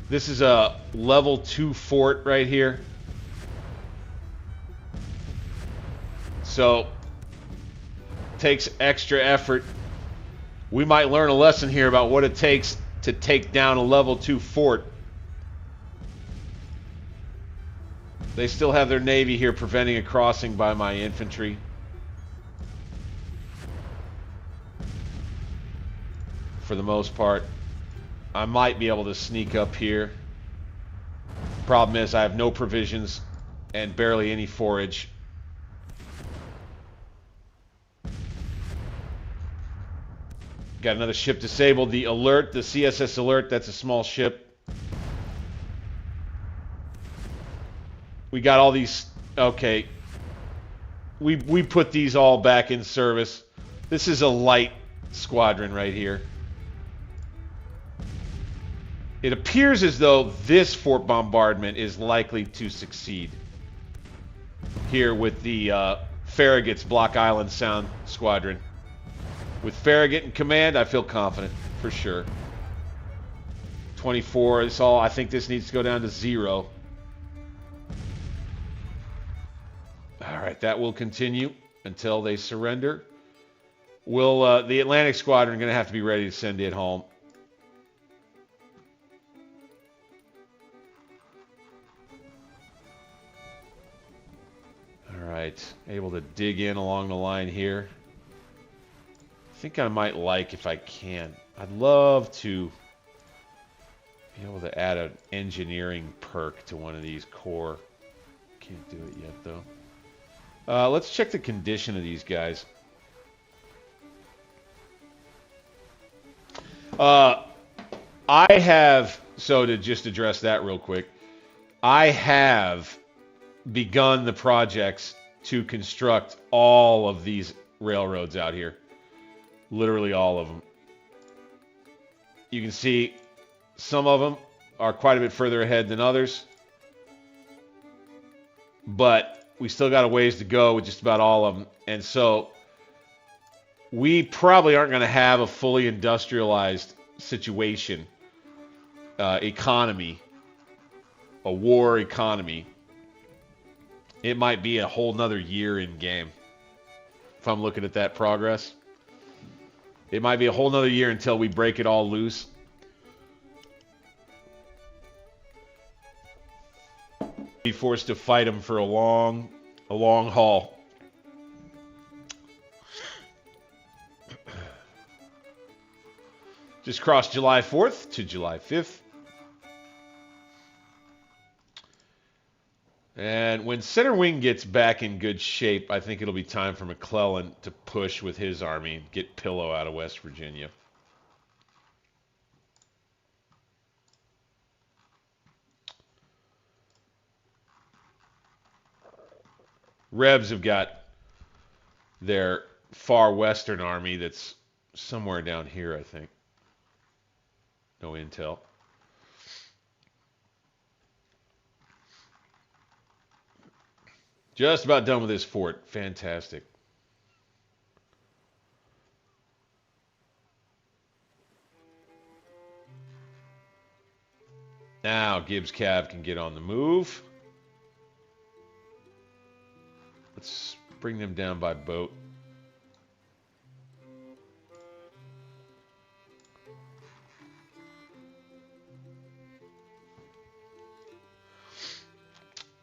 This is a level 2 fort right here. So, takes extra effort. We might learn a lesson here about what it takes to take down a level 2 fort. They still have their navy here preventing a crossing by my infantry. For the most part. I might be able to sneak up here. Problem is I have no provisions and barely any forage. Got another ship disabled. The Alert, the CSS Alert, that's a small ship. We got all these... Okay. We put these all back in service. This is a light squadron right here. It appears as though this fort bombardment is likely to succeed. Here with the Farragut's Block Island Sound Squadron. With Farragut in command, I feel confident, for sure. 24 is all. I think this needs to go down to 0. Alright, that will continue until they surrender. Will the Atlantic Squadron going to have to be ready to send it home. Alright, able to dig in along the line here. I think I might like, if I can, I'd love to be able to add an engineering perk to one of these core. Can't do it yet, though. Let's check the condition of these guys. I have, so to just address that real quick, I have begun the projects to construct all of these railroads out here. Literally all of them. You can see some of them are quite a bit further ahead than others. But we still got a ways to go with just about all of them. And so we probably aren't going to have a fully industrialized situation, economy, a war economy. It might be a whole nother year in game if I'm looking at that progress. It might be a whole nother year until we break it all loose. Be forced to fight them for a long haul. Just crossed July 4th to July 5th. And when center wing gets back in good shape, I think it'll be time for McClellan to push with his army and get Pillow out of West Virginia. Rebs have got their far western army that's somewhere down here, I think. No intel. Just about done with this fort. Fantastic. Now Gibbs Cav can get on the move. Let's bring them down by boat.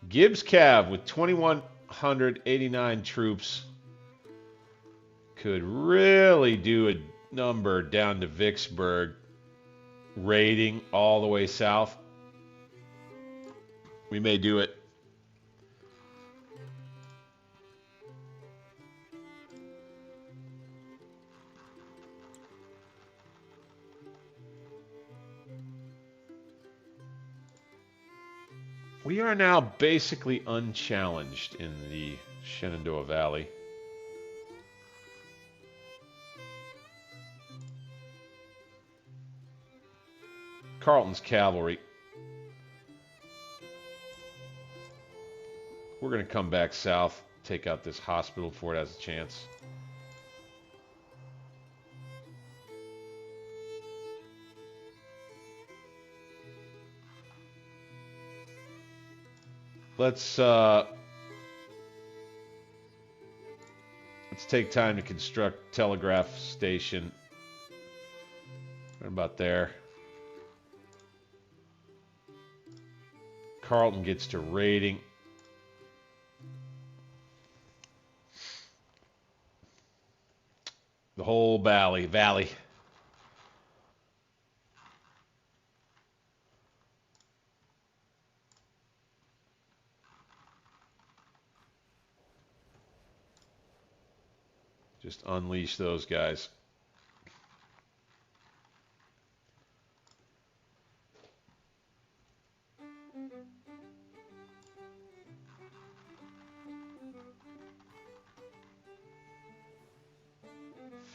Gibbs Cav with 2,189 troops could really do a number down to Vicksburg, raiding all the way south. We may do it. We are now basically unchallenged in the Shenandoah Valley. Carleton's cavalry. We're going to come back south, take out this hospital before it has a chance. Let's take time to construct telegraph station. Right about there. Carleton gets to raiding. The whole valley. Just unleash those guys.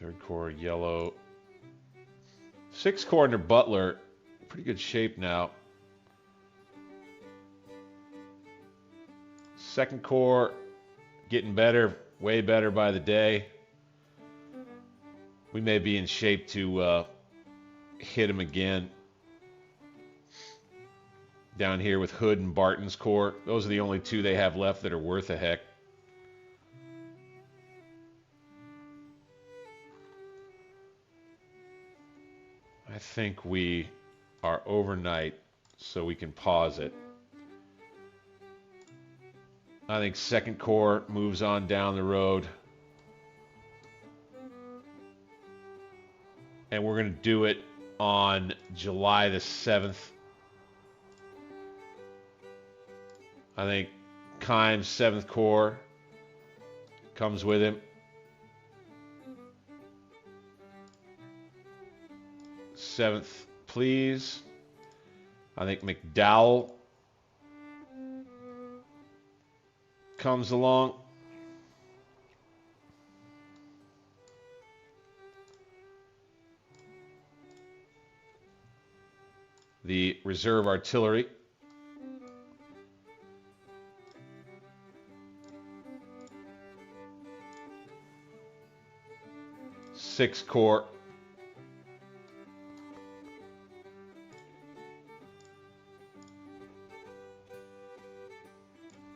Third Corps, yellow. Sixth Corps under Butler, pretty good shape now. Second Corps, getting better, way better by the day. We may be in shape to hit him again. Down here with Hood and Barton's Corps. Those are the only two they have left that are worth a heck. I think we are overnight, so we can pause it. I think Second Corps moves on down the road. And we're going to do it on July the 7th. I think Kimes' 7th Corps comes with him. 7th, please. I think McDowell comes along. The reserve artillery. Sixth Corps.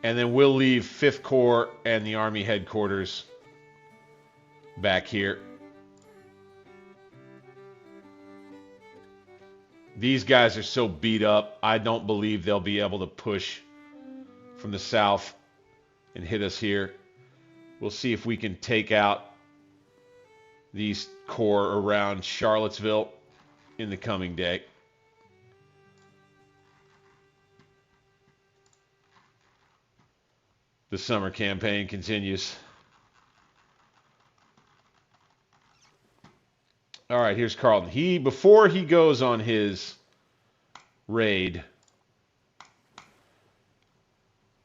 And then we'll leave 5th Corps and the Army headquarters back here. These guys are so beat up, I don't believe they'll be able to push from the south and hit us here. We'll see if we can take out these corps around Charlottesville in the coming day. The summer campaign continues. All right, here's Carlton. Before he goes on his raid,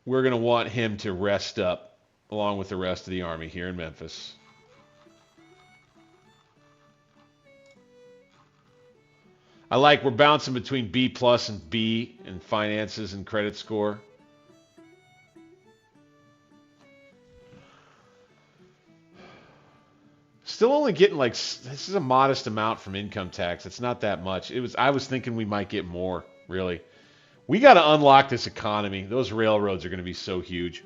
we're going to want him to rest up along with the rest of the army here in Memphis. I like we're bouncing between B plus and B in finances and credit score. Still only getting like, this is a modest amount from income tax. It's not that much. I was thinking we might get more, really. We got to unlock this economy. Those railroads are going to be so huge.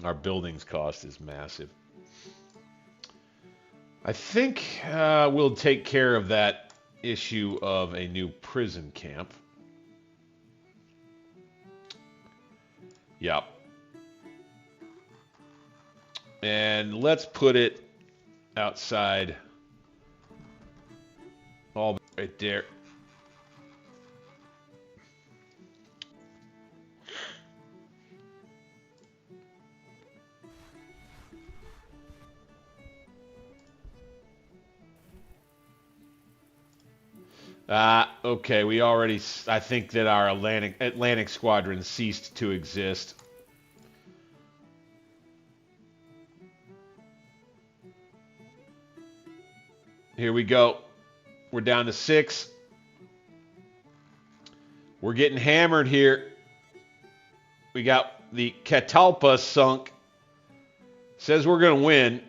Our buildings cost is massive. I think we'll take care of that issue of a new prison camp. Yep. And let's put it outside. All right there. Okay, we already, I think that our Atlantic squadron ceased to exist. Here we go. We're down to 6. We're getting hammered here. We got the Catalpa sunk. Says we're going to win.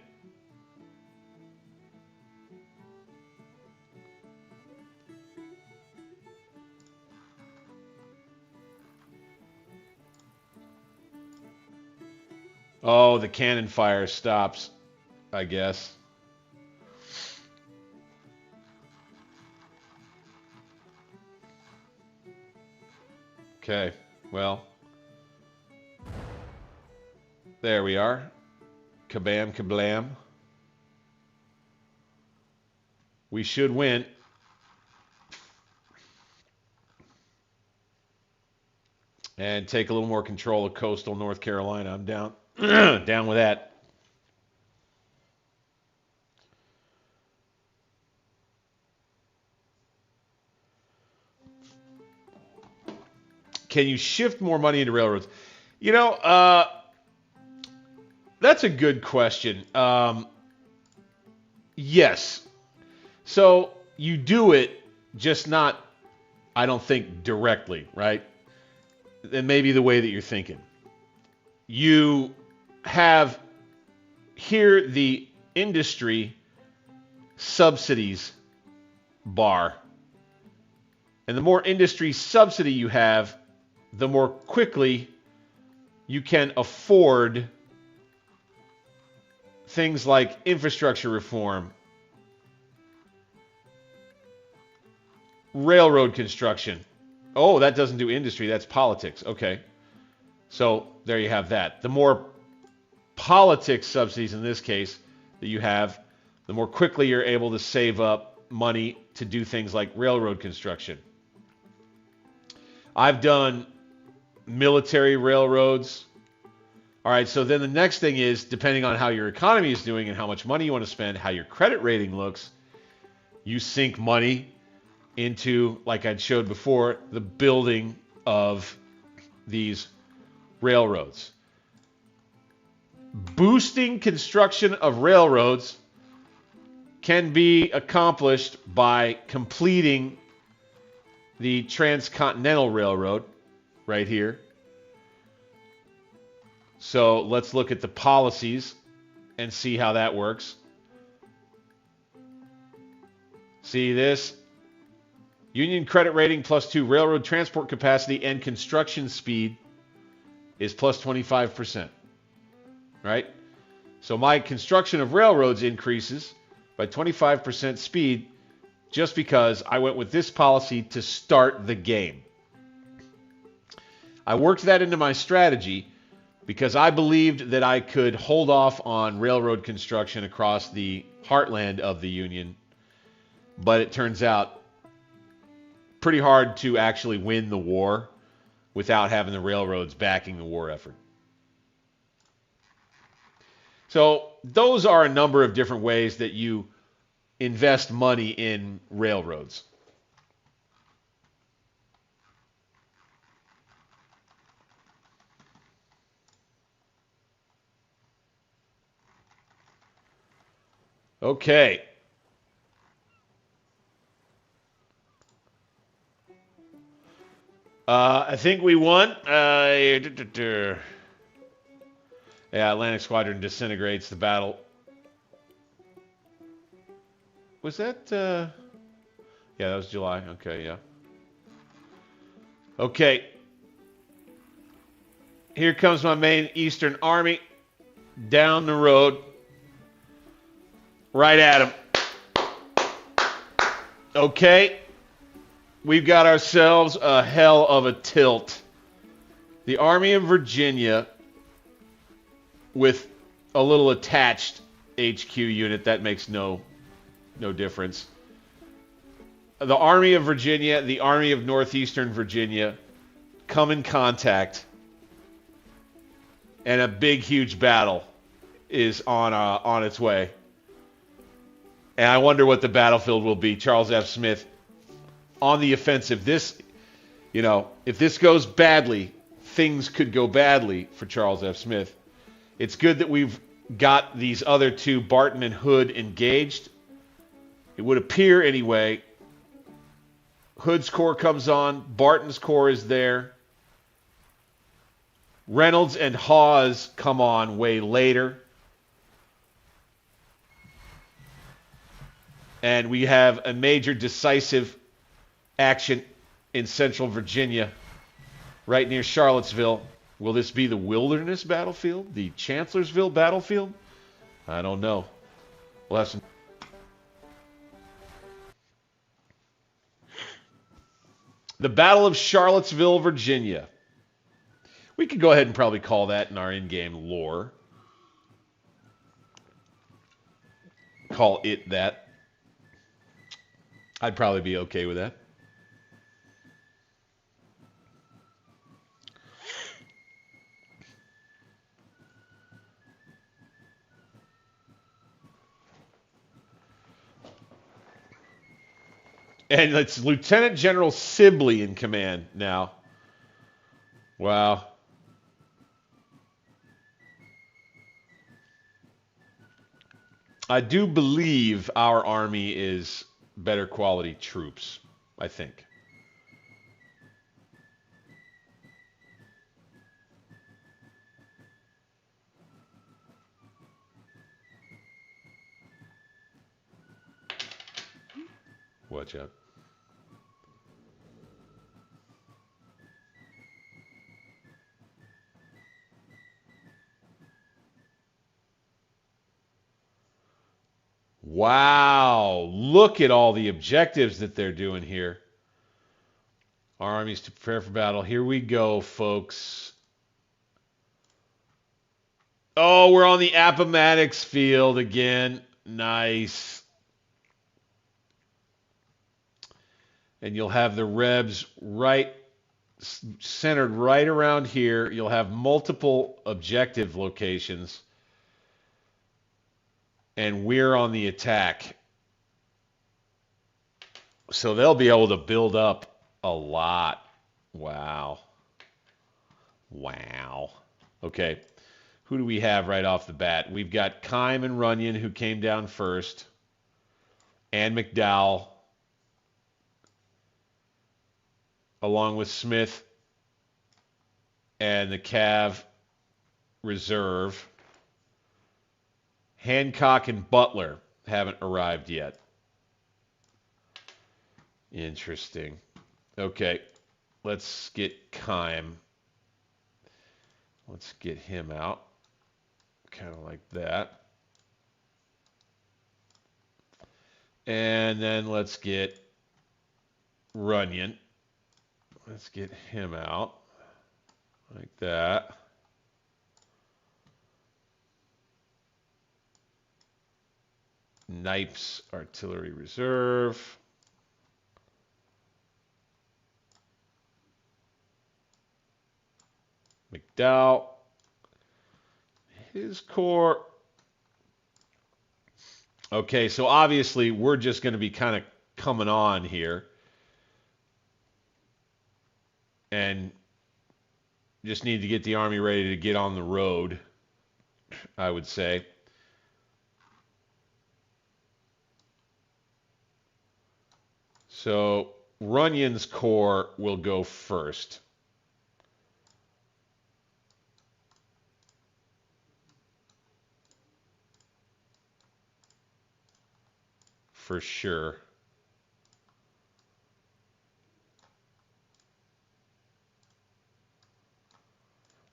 Oh, the cannon fire stops, I guess. Okay, well. There we are. Kabam, kablam. We should win. And take a little more control of coastal North Carolina. I'm down. Down with that. Can you shift more money into railroads? You know, that's a good question. Yes. So you do it, just not, I don't think, directly, right? And maybe the way that you're thinking. You have here the industry subsidies bar. And the more industry subsidy you have, the more quickly you can afford things like infrastructure reform, railroad construction. Oh, that doesn't do industry, that's politics. Okay. So there you have that. The more politics subsidies in this case that you have, the more quickly you're able to save up money to do things like railroad construction. I've done military railroads. All right, so then the next thing is, depending on how your economy is doing and how much money you want to spend, how your credit rating looks, you sink money into, like I'd showed before, the building of these railroads. Boosting construction of railroads can be accomplished by completing the Transcontinental Railroad right here. So let's look at the policies and see how that works. See this? Union credit rating +2, railroad transport capacity and construction speed is +25%. Right? So my construction of railroads increases by 25% speed just because I went with this policy to start the game. I worked that into my strategy because I believed that I could hold off on railroad construction across the heartland of the Union, but it turns out pretty hard to actually win the war without having the railroads backing the war effort. So those are a number of different ways that you invest money in railroads. Okay. I think we won. Yeah, Atlantic Squadron disintegrates the battle. Was that? Yeah, that was July. Okay, yeah. Okay. Here comes my main Eastern Army down the road. Right at him. Okay. We've got ourselves a hell of a tilt. The Army of Virginia with a little attached HQ unit. That makes no difference. The Army of Virginia, the Army of Northeastern Virginia come in contact, and a big, huge battle is on its way. And I wonder what the battlefield will be. Charles F. Smith on the offensive. This, if this goes badly, things could go badly for Charles F. Smith. It's good that we've got these other two, Barton and Hood, engaged. It would appear anyway. Hood's corps comes on. Barton's corps is there. Reynolds and Hawes come on way later. And we have a major decisive action in central Virginia, right near Charlottesville. Will this be the Wilderness Battlefield? The Chancellorsville Battlefield? I don't know. We'll have some... The Battle of Charlottesville, Virginia. We could go ahead and probably call that in our in-game lore. Call it that. I'd probably be okay with that. And it's Lieutenant General Sibley in command now. Wow. I do believe our army is better quality troops, I think. Watch out. Wow, look at all the objectives that they're doing here. Armies to prepare for battle. Here we go, folks. Oh, we're on the Appomattox field again. Nice. And you'll have the Rebs right centered right around here. You'll have multiple objective locations. And we're on the attack. So they'll be able to build up a lot. Wow. Wow. Okay. Who do we have right off the bat? We've got Keim and Runyon, who came down first, and McDowell, along with Smith and the Cav Reserve. Hancock and Butler haven't arrived yet. Interesting. Okay, let's get Keim. Let's get him out. Kind of like that. And then let's get Runyon. Let's get him out. Like that. Knipes Artillery Reserve. McDowell. His corps. Okay, so obviously we're just going to be kind of coming on here. And just need to get the army ready to get on the road, I would say. So Runyon's corps will go first. For sure.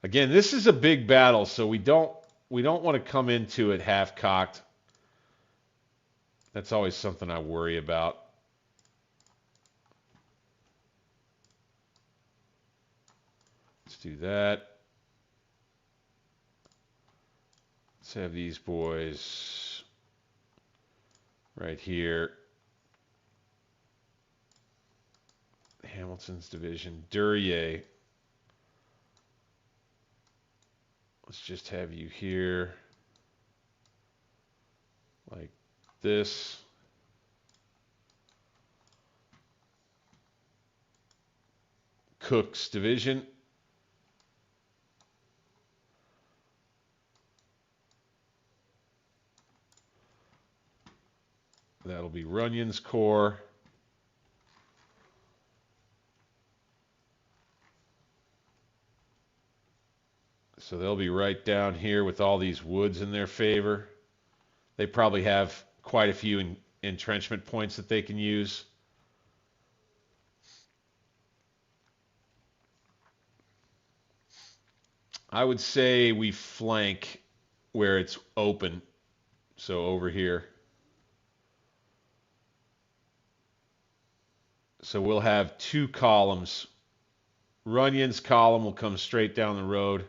Again, this is a big battle, so we don't want to come into it half-cocked. That's always something I worry about. Let's do that. Let's have these boys right here. Hamilton's division. Duryea. Let's just have you here like this. Cook's division. That'll be Runyon's corps. So they'll be right down here with all these woods in their favor. They probably have quite a few entrenchment points that they can use. I would say we flank where it's open. So over here. So we'll have two columns. Runyon's column will come straight down the road.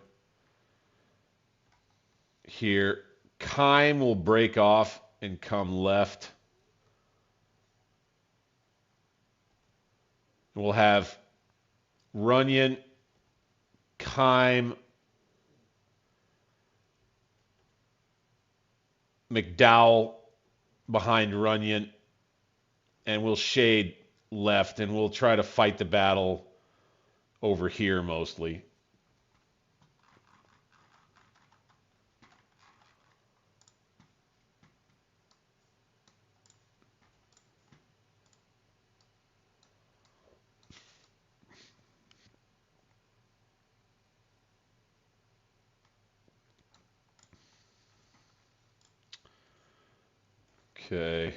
Here. Keim will break off and come left. We'll have Runyon, Keim, McDowell behind Runyon, and we'll shade left, and we'll try to fight the battle over here mostly. Okay.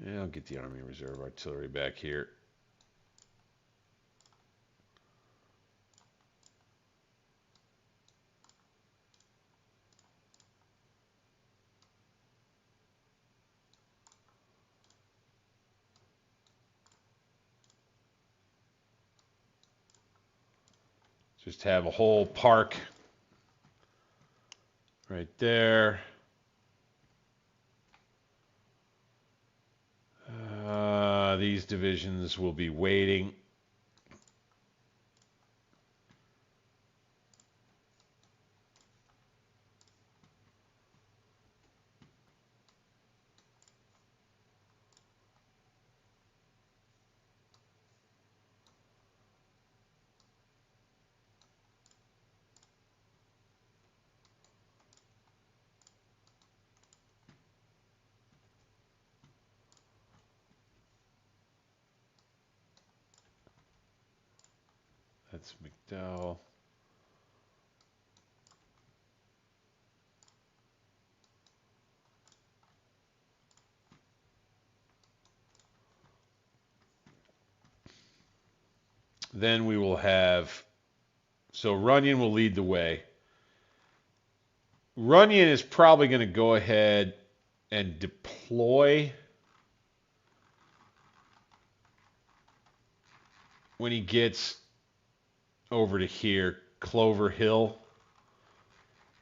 Yeah, I'll get the Army Reserve Artillery back here. Just have a whole park right there. These divisions will be waiting. That's McDowell. Then we will have, so Runyon will lead the way. Runyon is probably going to go ahead and deploy when he gets over to here, Clover Hill.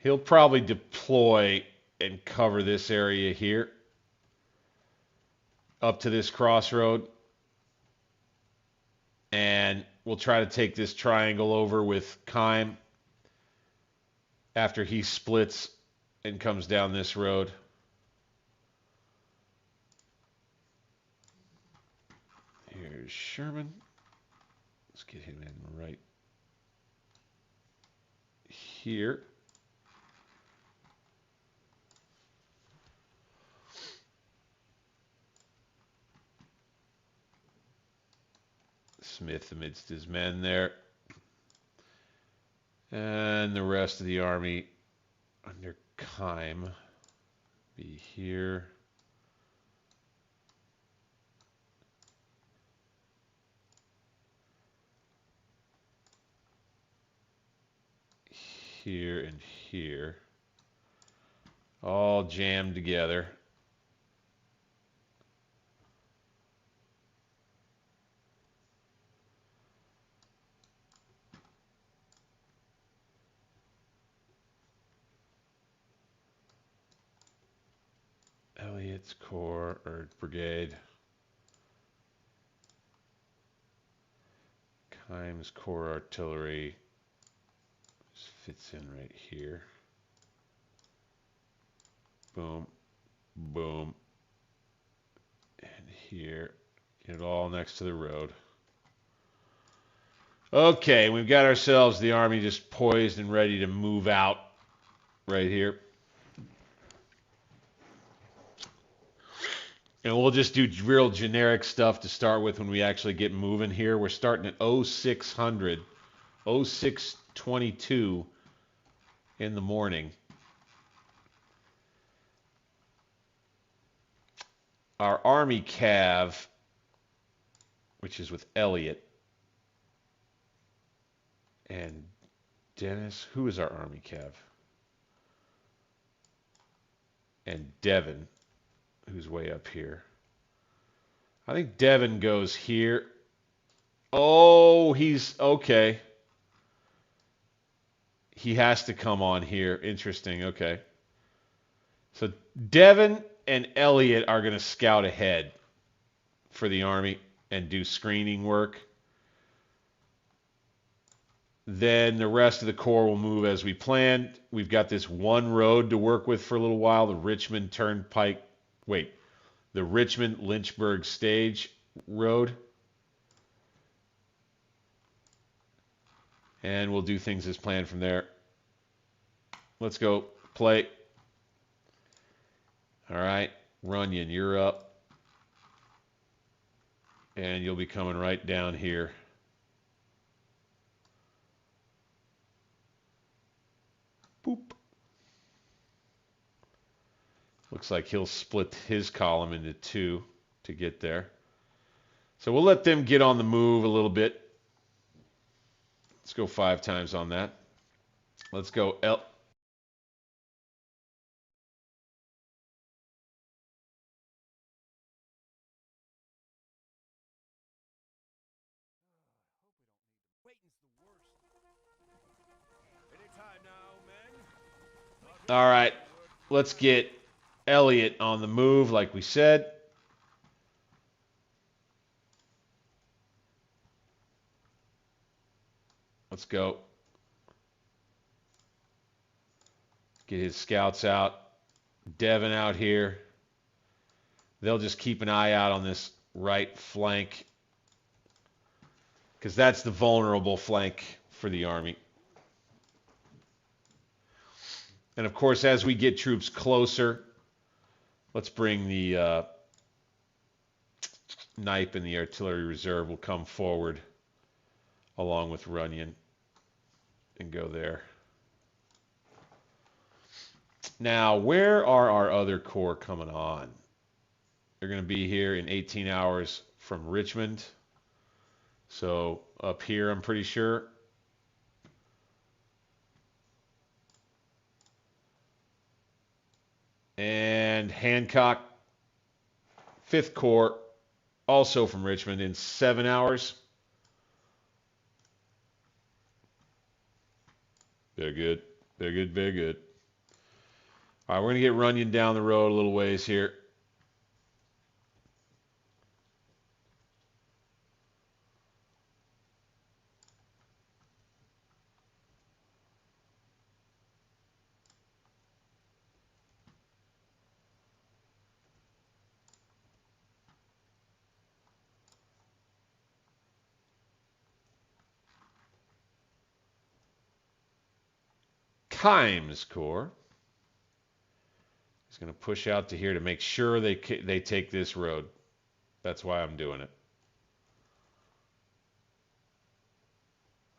He'll probably deploy and cover this area here up to this crossroad. And we'll try to take this triangle over with Keim after he splits and comes down this road. Here's Sherman. Let's get him in right here. Smith amidst his men there. And the rest of the army under Keim be here. Here and here. All jammed together. Elliott's corps or brigade. Keim's corps artillery just fits in right here. Boom, boom, and here. Get it all next to the road. Okay, we've got ourselves the army just poised and ready to move out right here. And we'll just do real generic stuff to start with when we actually get moving here. We're starting at 0600, 0622 in the morning. Our Army Cav, which is with Elliott and Dennis. Who is our Army Cav? And Devin, who's way up here. I think Devin goes here. Oh, he's okay. He has to come on here. Interesting. Okay. So Devin and Elliott are going to scout ahead for the Army and do screening work. Then the rest of the Corps will move as we planned. We've got this one road to work with for a little while, the Richmond Turnpike. Wait, the Richmond-Lynchburg Stage Road. And we'll do things as planned from there. Let's go. Play. All right. Runyon, you're up. And you'll be coming right down here. Boop. Looks like he'll split his column into two to get there. So we'll let them get on the move a little bit. Let's go 5 times on that. Let's go L. All right, let's get Elliott on the move like we said. Let's go. Get his scouts out. Devin out here. They'll just keep an eye out on this right flank because that's the vulnerable flank for the Army. And of course, as we get troops closer, let's bring the Knipe and the artillery reserve will come forward along with Runyon and go there. Now, where are our other corps coming on? They're going to be here in 18 hours from Richmond. So up here, I'm pretty sure. And Hancock, 5th Corps, also from Richmond in 7 hours. Very good. Very good. Very good. All right, we're going to get Runyon down the road a little ways here. Kimes Corps is going to push out to here to make sure they take this road. That's why I'm doing it.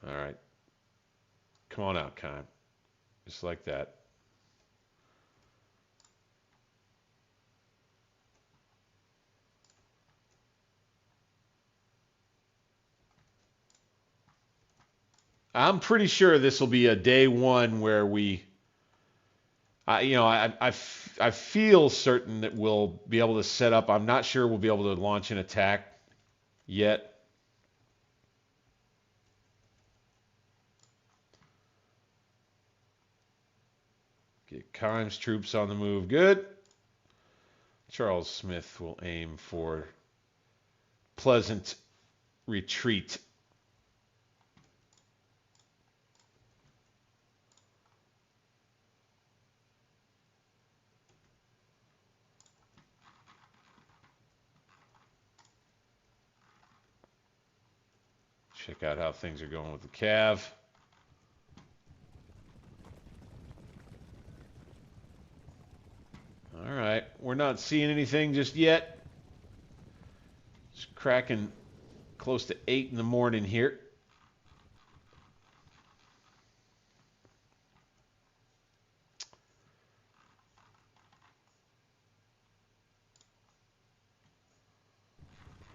All right. Come on out, Kime. Just like that. I'm pretty sure this will be a day one where we, I feel certain that we'll be able to set up. I'm not sure we'll be able to launch an attack yet. Get Kimes troops on the move. Good. Charles Smith will aim for Pleasant Retreat. Check out how things are going with the Cav. All right, we're not seeing anything just yet. It's cracking close to 8 in the morning here.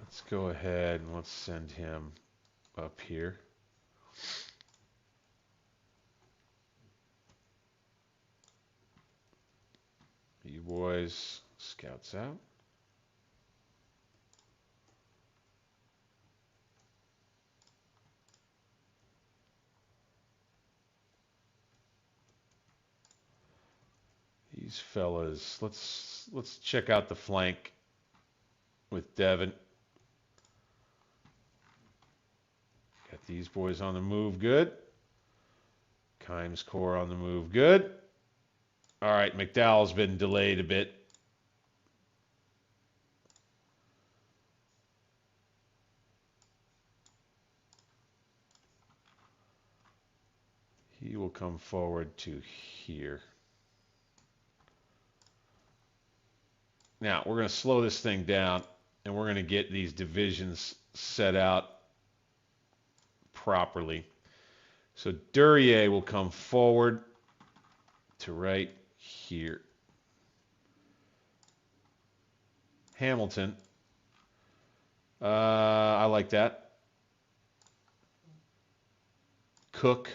Let's go ahead and let's send him up here. You boys, scouts out. These fellas, let's check out the flank with Devin. Got these boys on the move, good. Kimes Corps on the move, good. All right, McDowell's been delayed a bit. He will come forward to here. Now, we're going to slow this thing down, and we're going to get these divisions set out properly. So Duryea will come forward to right here. Hamilton. I like that. Cook.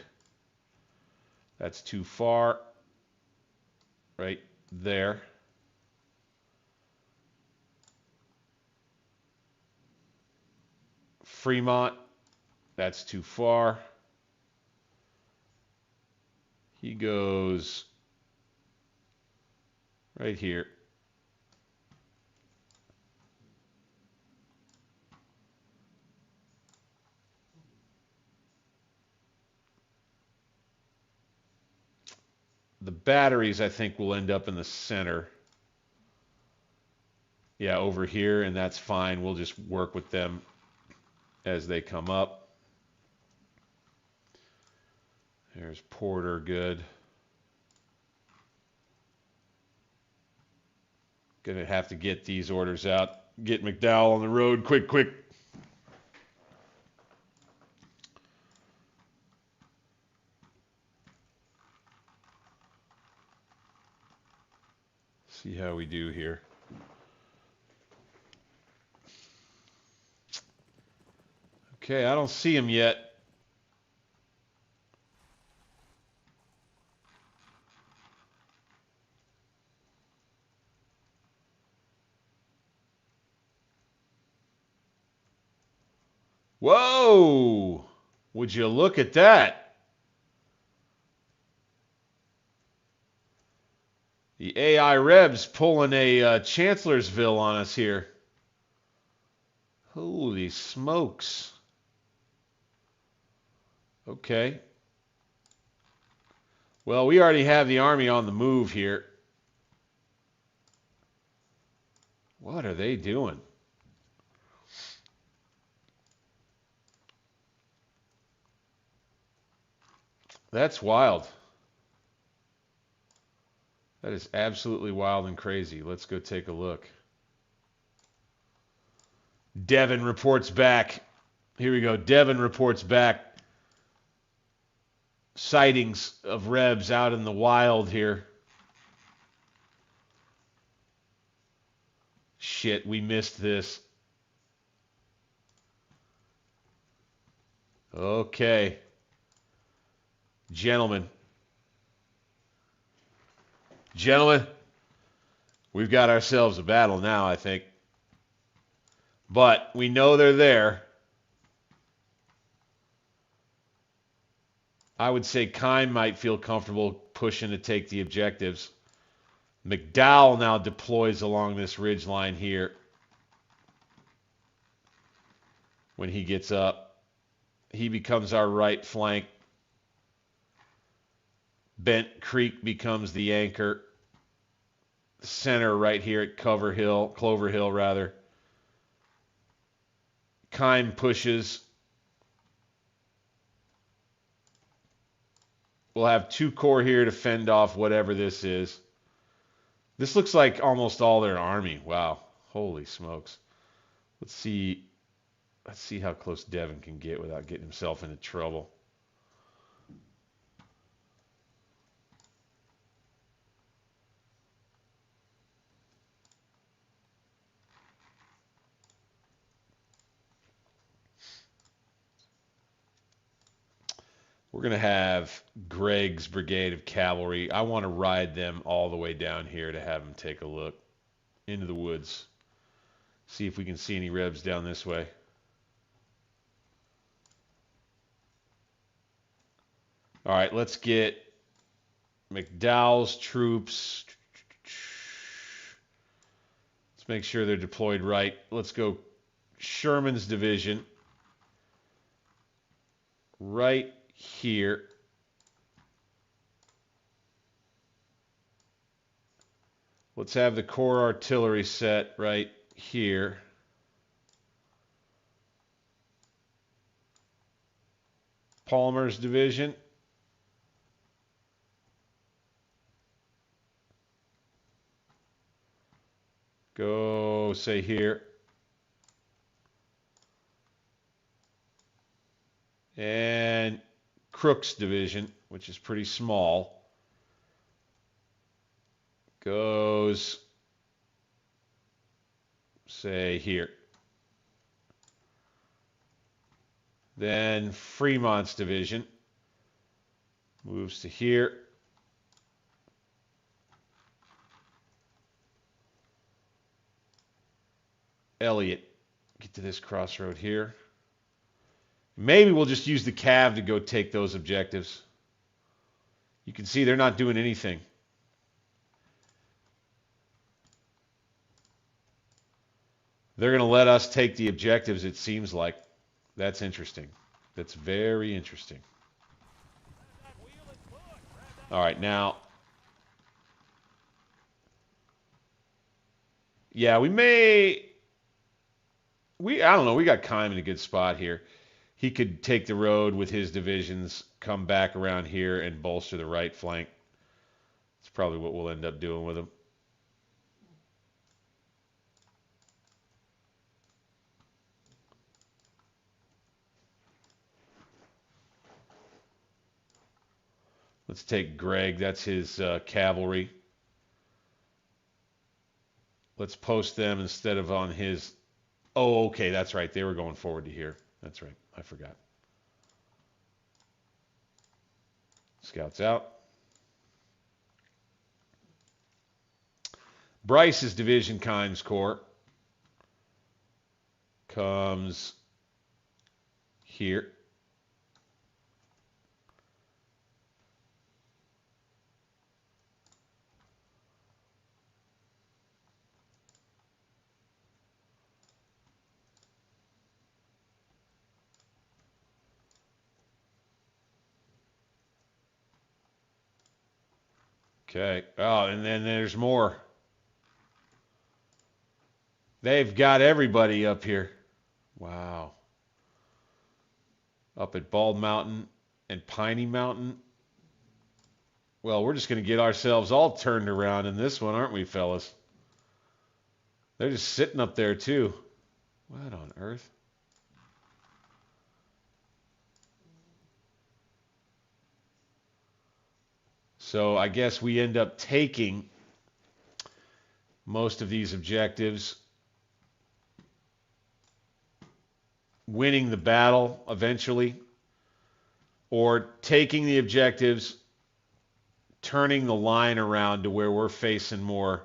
That's too far. Right there. Fremont. That's too far. He goes right here. The batteries, I think, will end up in the center. Yeah, over here, and that's fine. We'll just work with them as they come up. There's Porter, good. Gonna have to get these orders out. Get McDowell on the road, quick, quick. See how we do here. Okay, I don't see him yet. Whoa! Would you look at that? The AI Rebs pulling a Chancellorsville on us here. Holy smokes. Okay. Well, we already have the army on the move here. What are they doing? That's wild. That is absolutely wild and crazy. Let's go take a look. Devin reports back. Here we go. Devin reports back. Sightings of Rebs out in the wild here. Shit, we missed this. Okay. Gentlemen, we've got ourselves a battle now, I think. But we know they're there. I would say Keim might feel comfortable pushing to take the objectives. McDowell now deploys along this ridge line here. When he gets up, he becomes our right flank. Bent Creek becomes the anchor. Center right here at Clover Hill rather. Keim pushes. We'll have 2 corps here to fend off whatever this is. This looks like almost all their army. Wow. Holy smokes. Let's see how close Devin can get without getting himself into trouble. We're going to have Greg's brigade of cavalry. I want to ride them all the way down here to have them take a look into the woods. See if we can see any Rebs down this way. All right, let's get McDowell's troops. Let's make sure they're deployed right. Let's go Sherman's division. Right here. Let's have the corps artillery set right here. Palmer's division. Go, say here. And Crook's division, which is pretty small, goes say here. Then Fremont's division moves to here. Elliott, get to this crossroad here. Maybe we'll just use the cav to go take those objectives. You can see they're not doing anything. They're going to let us take the objectives, it seems like. That's interesting. That's very interesting. All right, now. Yeah, we may. I don't know. We got Keim in a good spot here. He could take the road with his divisions, come back around here, and bolster the right flank. That's probably what we'll end up doing with him. Let's take Greg. That's his cavalry. Let's post them instead of on his... Oh, okay, that's right. They were going forward to here. That's right. I forgot. Scouts out. Bryce's division, Keim's Corps, comes here. Okay. Oh, and then there's more. They've got everybody up here. Wow. Up at Bald Mountain and Piney Mountain. Well, we're just going to get ourselves all turned around in this one, aren't we, fellas? They're just sitting up there, too. What on earth? So I guess we end up taking most of these objectives, winning the battle eventually, or taking the objectives, turning the line around to where we're facing more,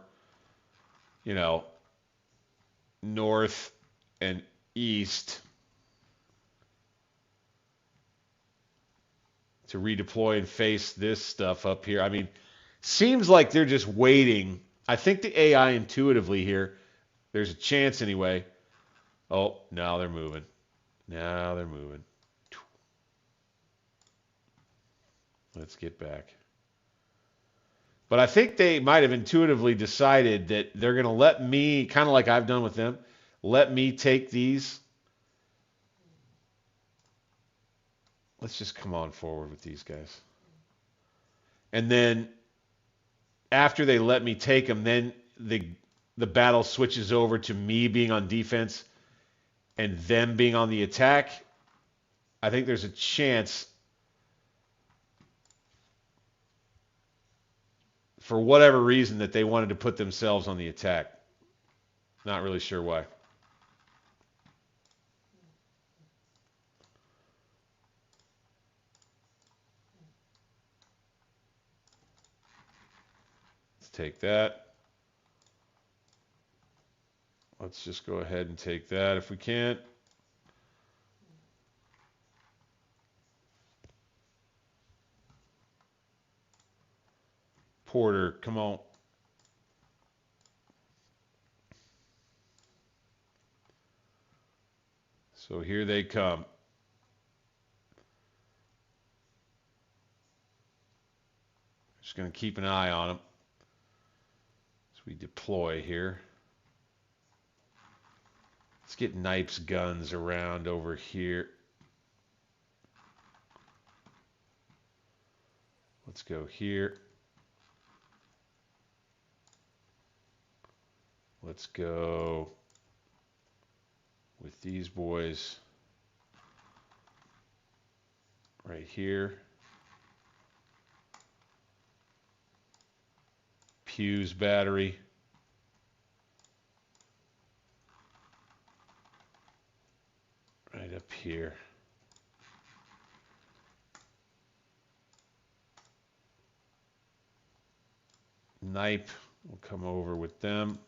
you know, north and east to redeploy and face this stuff up here. I mean, seems like they're just waiting. I think the AI intuitively here, there's a chance anyway. Oh, now they're moving. Now they're moving. Let's get back. But I think they might have intuitively decided that they're going to let me, kind of like I've done with them, let me take these. Let's just come on forward with these guys. And then after they let me take them, then the battle switches over to me being on defense and them being on the attack. I think there's a chance, for whatever reason, that they wanted to put themselves on the attack. Not really sure why. Let's take that. Let's just go ahead and take that if we can't. Porter, come on. So here they come. Just going to keep an eye on them as we deploy here. Let's get Knipes' guns around over here. Let's go here. Let's go with these boys right here. Pugh's battery. here. Knipe will come over with them.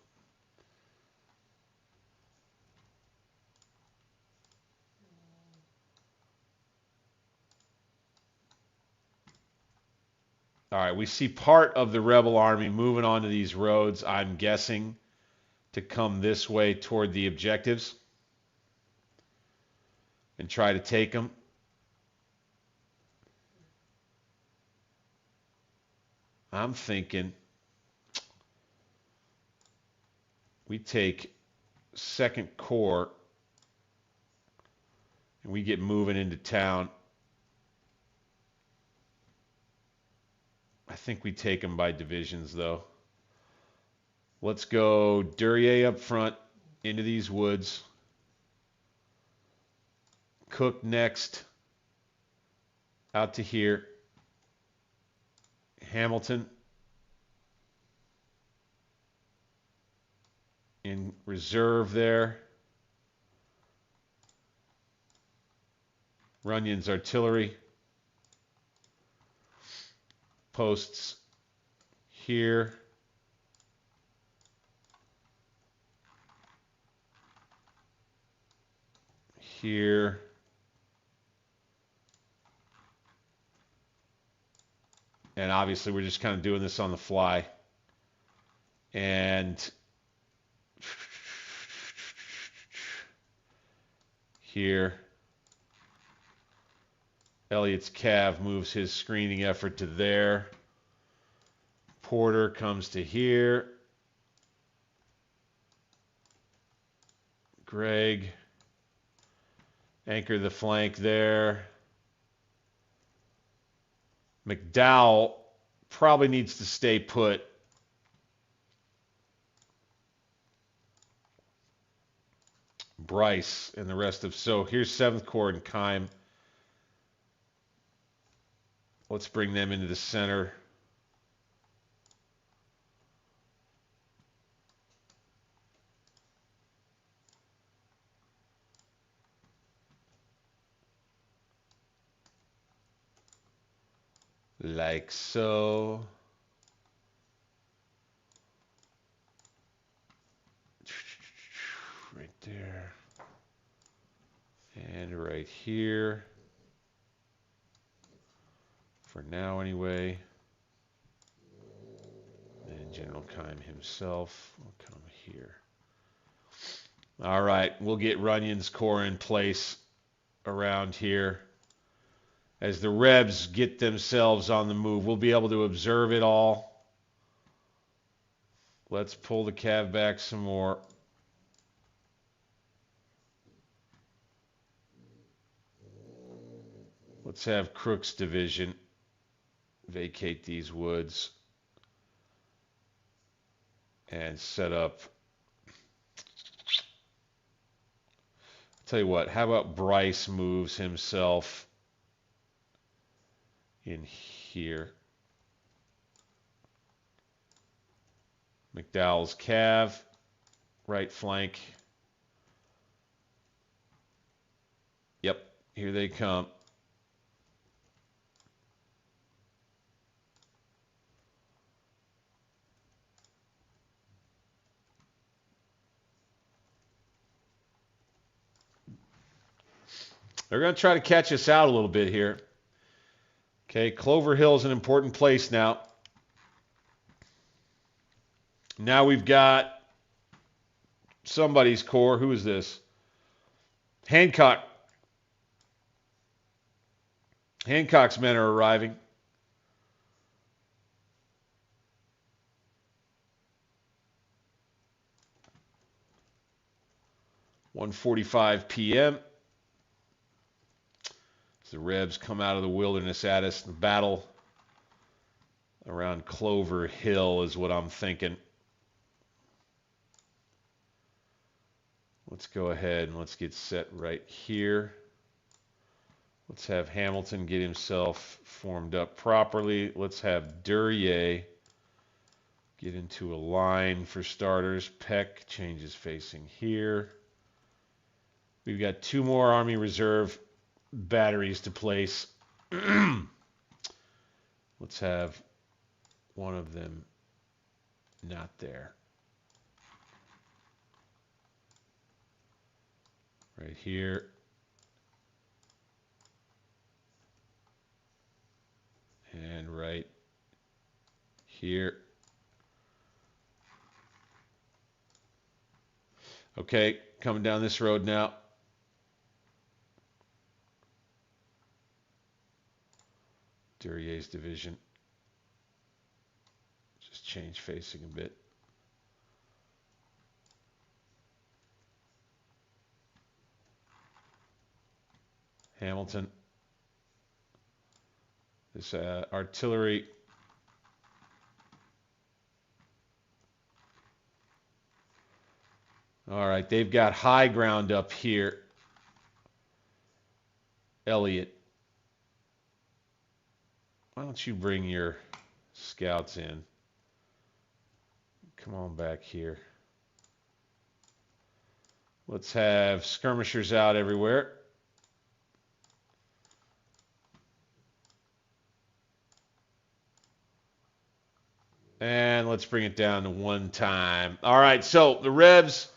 All right, we see part of the rebel army moving onto these roads, I'm guessing, to come this way toward the objectives and try to take them. I'm thinking we take 2nd Corps and we get moving into town. I think we take them by divisions, though. Let's go Duryea up front into these woods. Cook next out to here. Hamilton in reserve there. Runyon's artillery. Posts here. Here. And obviously we're just kind of doing this on the fly. And here. Elliott's Cav moves his screening effort to there. Porter comes to here. Gregg. Anchor the flank there. McDowell probably needs to stay put. Bryce and the rest of... So here's 7th Corps and Keim. Let's bring them into the center. Like so. Right there. And right here. For now, anyway. And General Keim himself will come here. All right, we'll get Runyon's Corps in place around here. As the Rebs get themselves on the move, we'll be able to observe it all. Let's pull the Cav back some more. Let's have Crook's division vacate these woods and set up. I'll tell you what, how about Bryce moves himself in here. McDowell's Cav, right flank. Yep, here they come. They're going to try to catch us out a little bit here. Okay, Clover Hill is an important place now. Now we've got somebody's corps. Who is this? Hancock. Hancock's men are arriving. (1:45 p.m.) The Rebs come out of the wilderness at us. The battle around Clover Hill is what I'm thinking. Let's go ahead and let's get set right here. Let's have Hamilton get himself formed up properly. Let's have Duryea get into a line for starters. Peck changes facing here. We've got 2 more Army Reserve batteries to place. Let's have one of them not there. Right here. And right here. Okay, coming down this road now. Durier's division. Just change facing a bit. Hamilton. This artillery. All right, they've got high ground up here. Elliott, why don't you bring your scouts in? Come on back here. Let's have skirmishers out everywhere. And let's bring it down to 1 time. All right, so the Rebs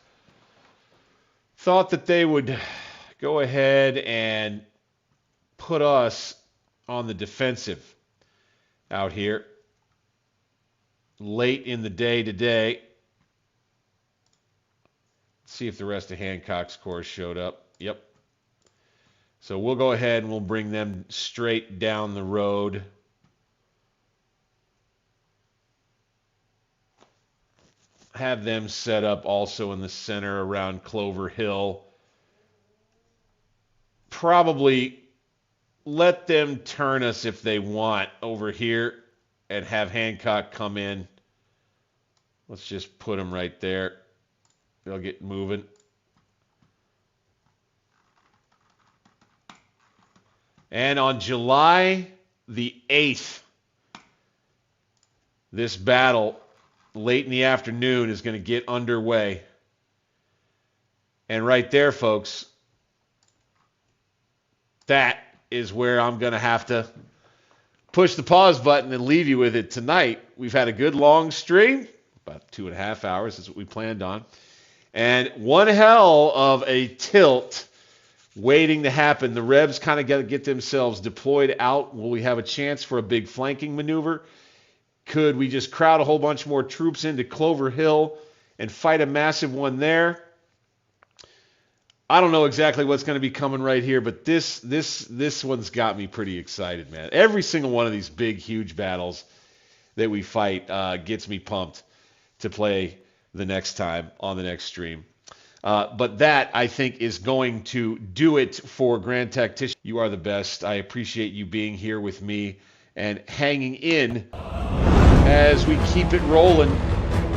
thought that they would go ahead and put us on the defensive out here late in the day today. Let's see if the rest of Hancock's corps showed up. Yep. So we'll go ahead and we'll bring them straight down the road. Have them set up also in the center around Clover Hill. Probably let them turn us if they want over here and have Hancock come in. Let's just put them right there. They'll get moving. And on July the 8th, this battle late in the afternoon is going to get underway. And right there, folks, that is where I'm going to have to push the pause button and leave you with it tonight. We've had a good long stream, about 2.5 hours is what we planned on. And one hell of a tilt waiting to happen. The Rebs kind of got to get themselves deployed out. Will we have a chance for a big flanking maneuver? Could we just crowd a whole bunch more troops into Clover Hill and fight a massive one there? I don't know exactly what's going to be coming right here, but this one's got me pretty excited, man. Every single one of these big, huge battles that we fight gets me pumped to play the next time on the next stream. But that, I think, is going to do it for Grand Tactician. You are the best. I appreciate you being here with me and hanging in as we keep it rolling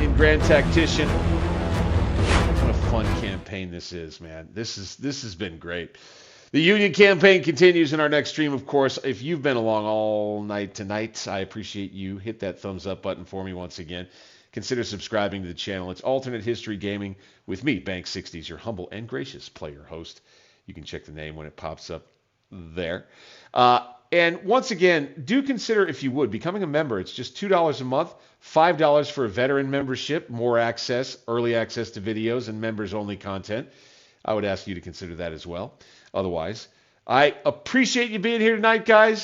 in Grand Tactician. What a fun campaign this is, man. This has been great. The Union campaign continues in our next stream, of course. If you've been along all night tonight, I appreciate you. Hit that thumbs up button for me once again. Consider subscribing to the channel. It's Alternate History Gaming with me, Bank60s, your humble and gracious player host. You can check the name when it pops up there. And once again, do consider, if you would, becoming a member. It's just $2 a month, $5 for a veteran membership, more access, early access to videos and members-only content. I would ask you to consider that as well. Otherwise, I appreciate you being here tonight, guys.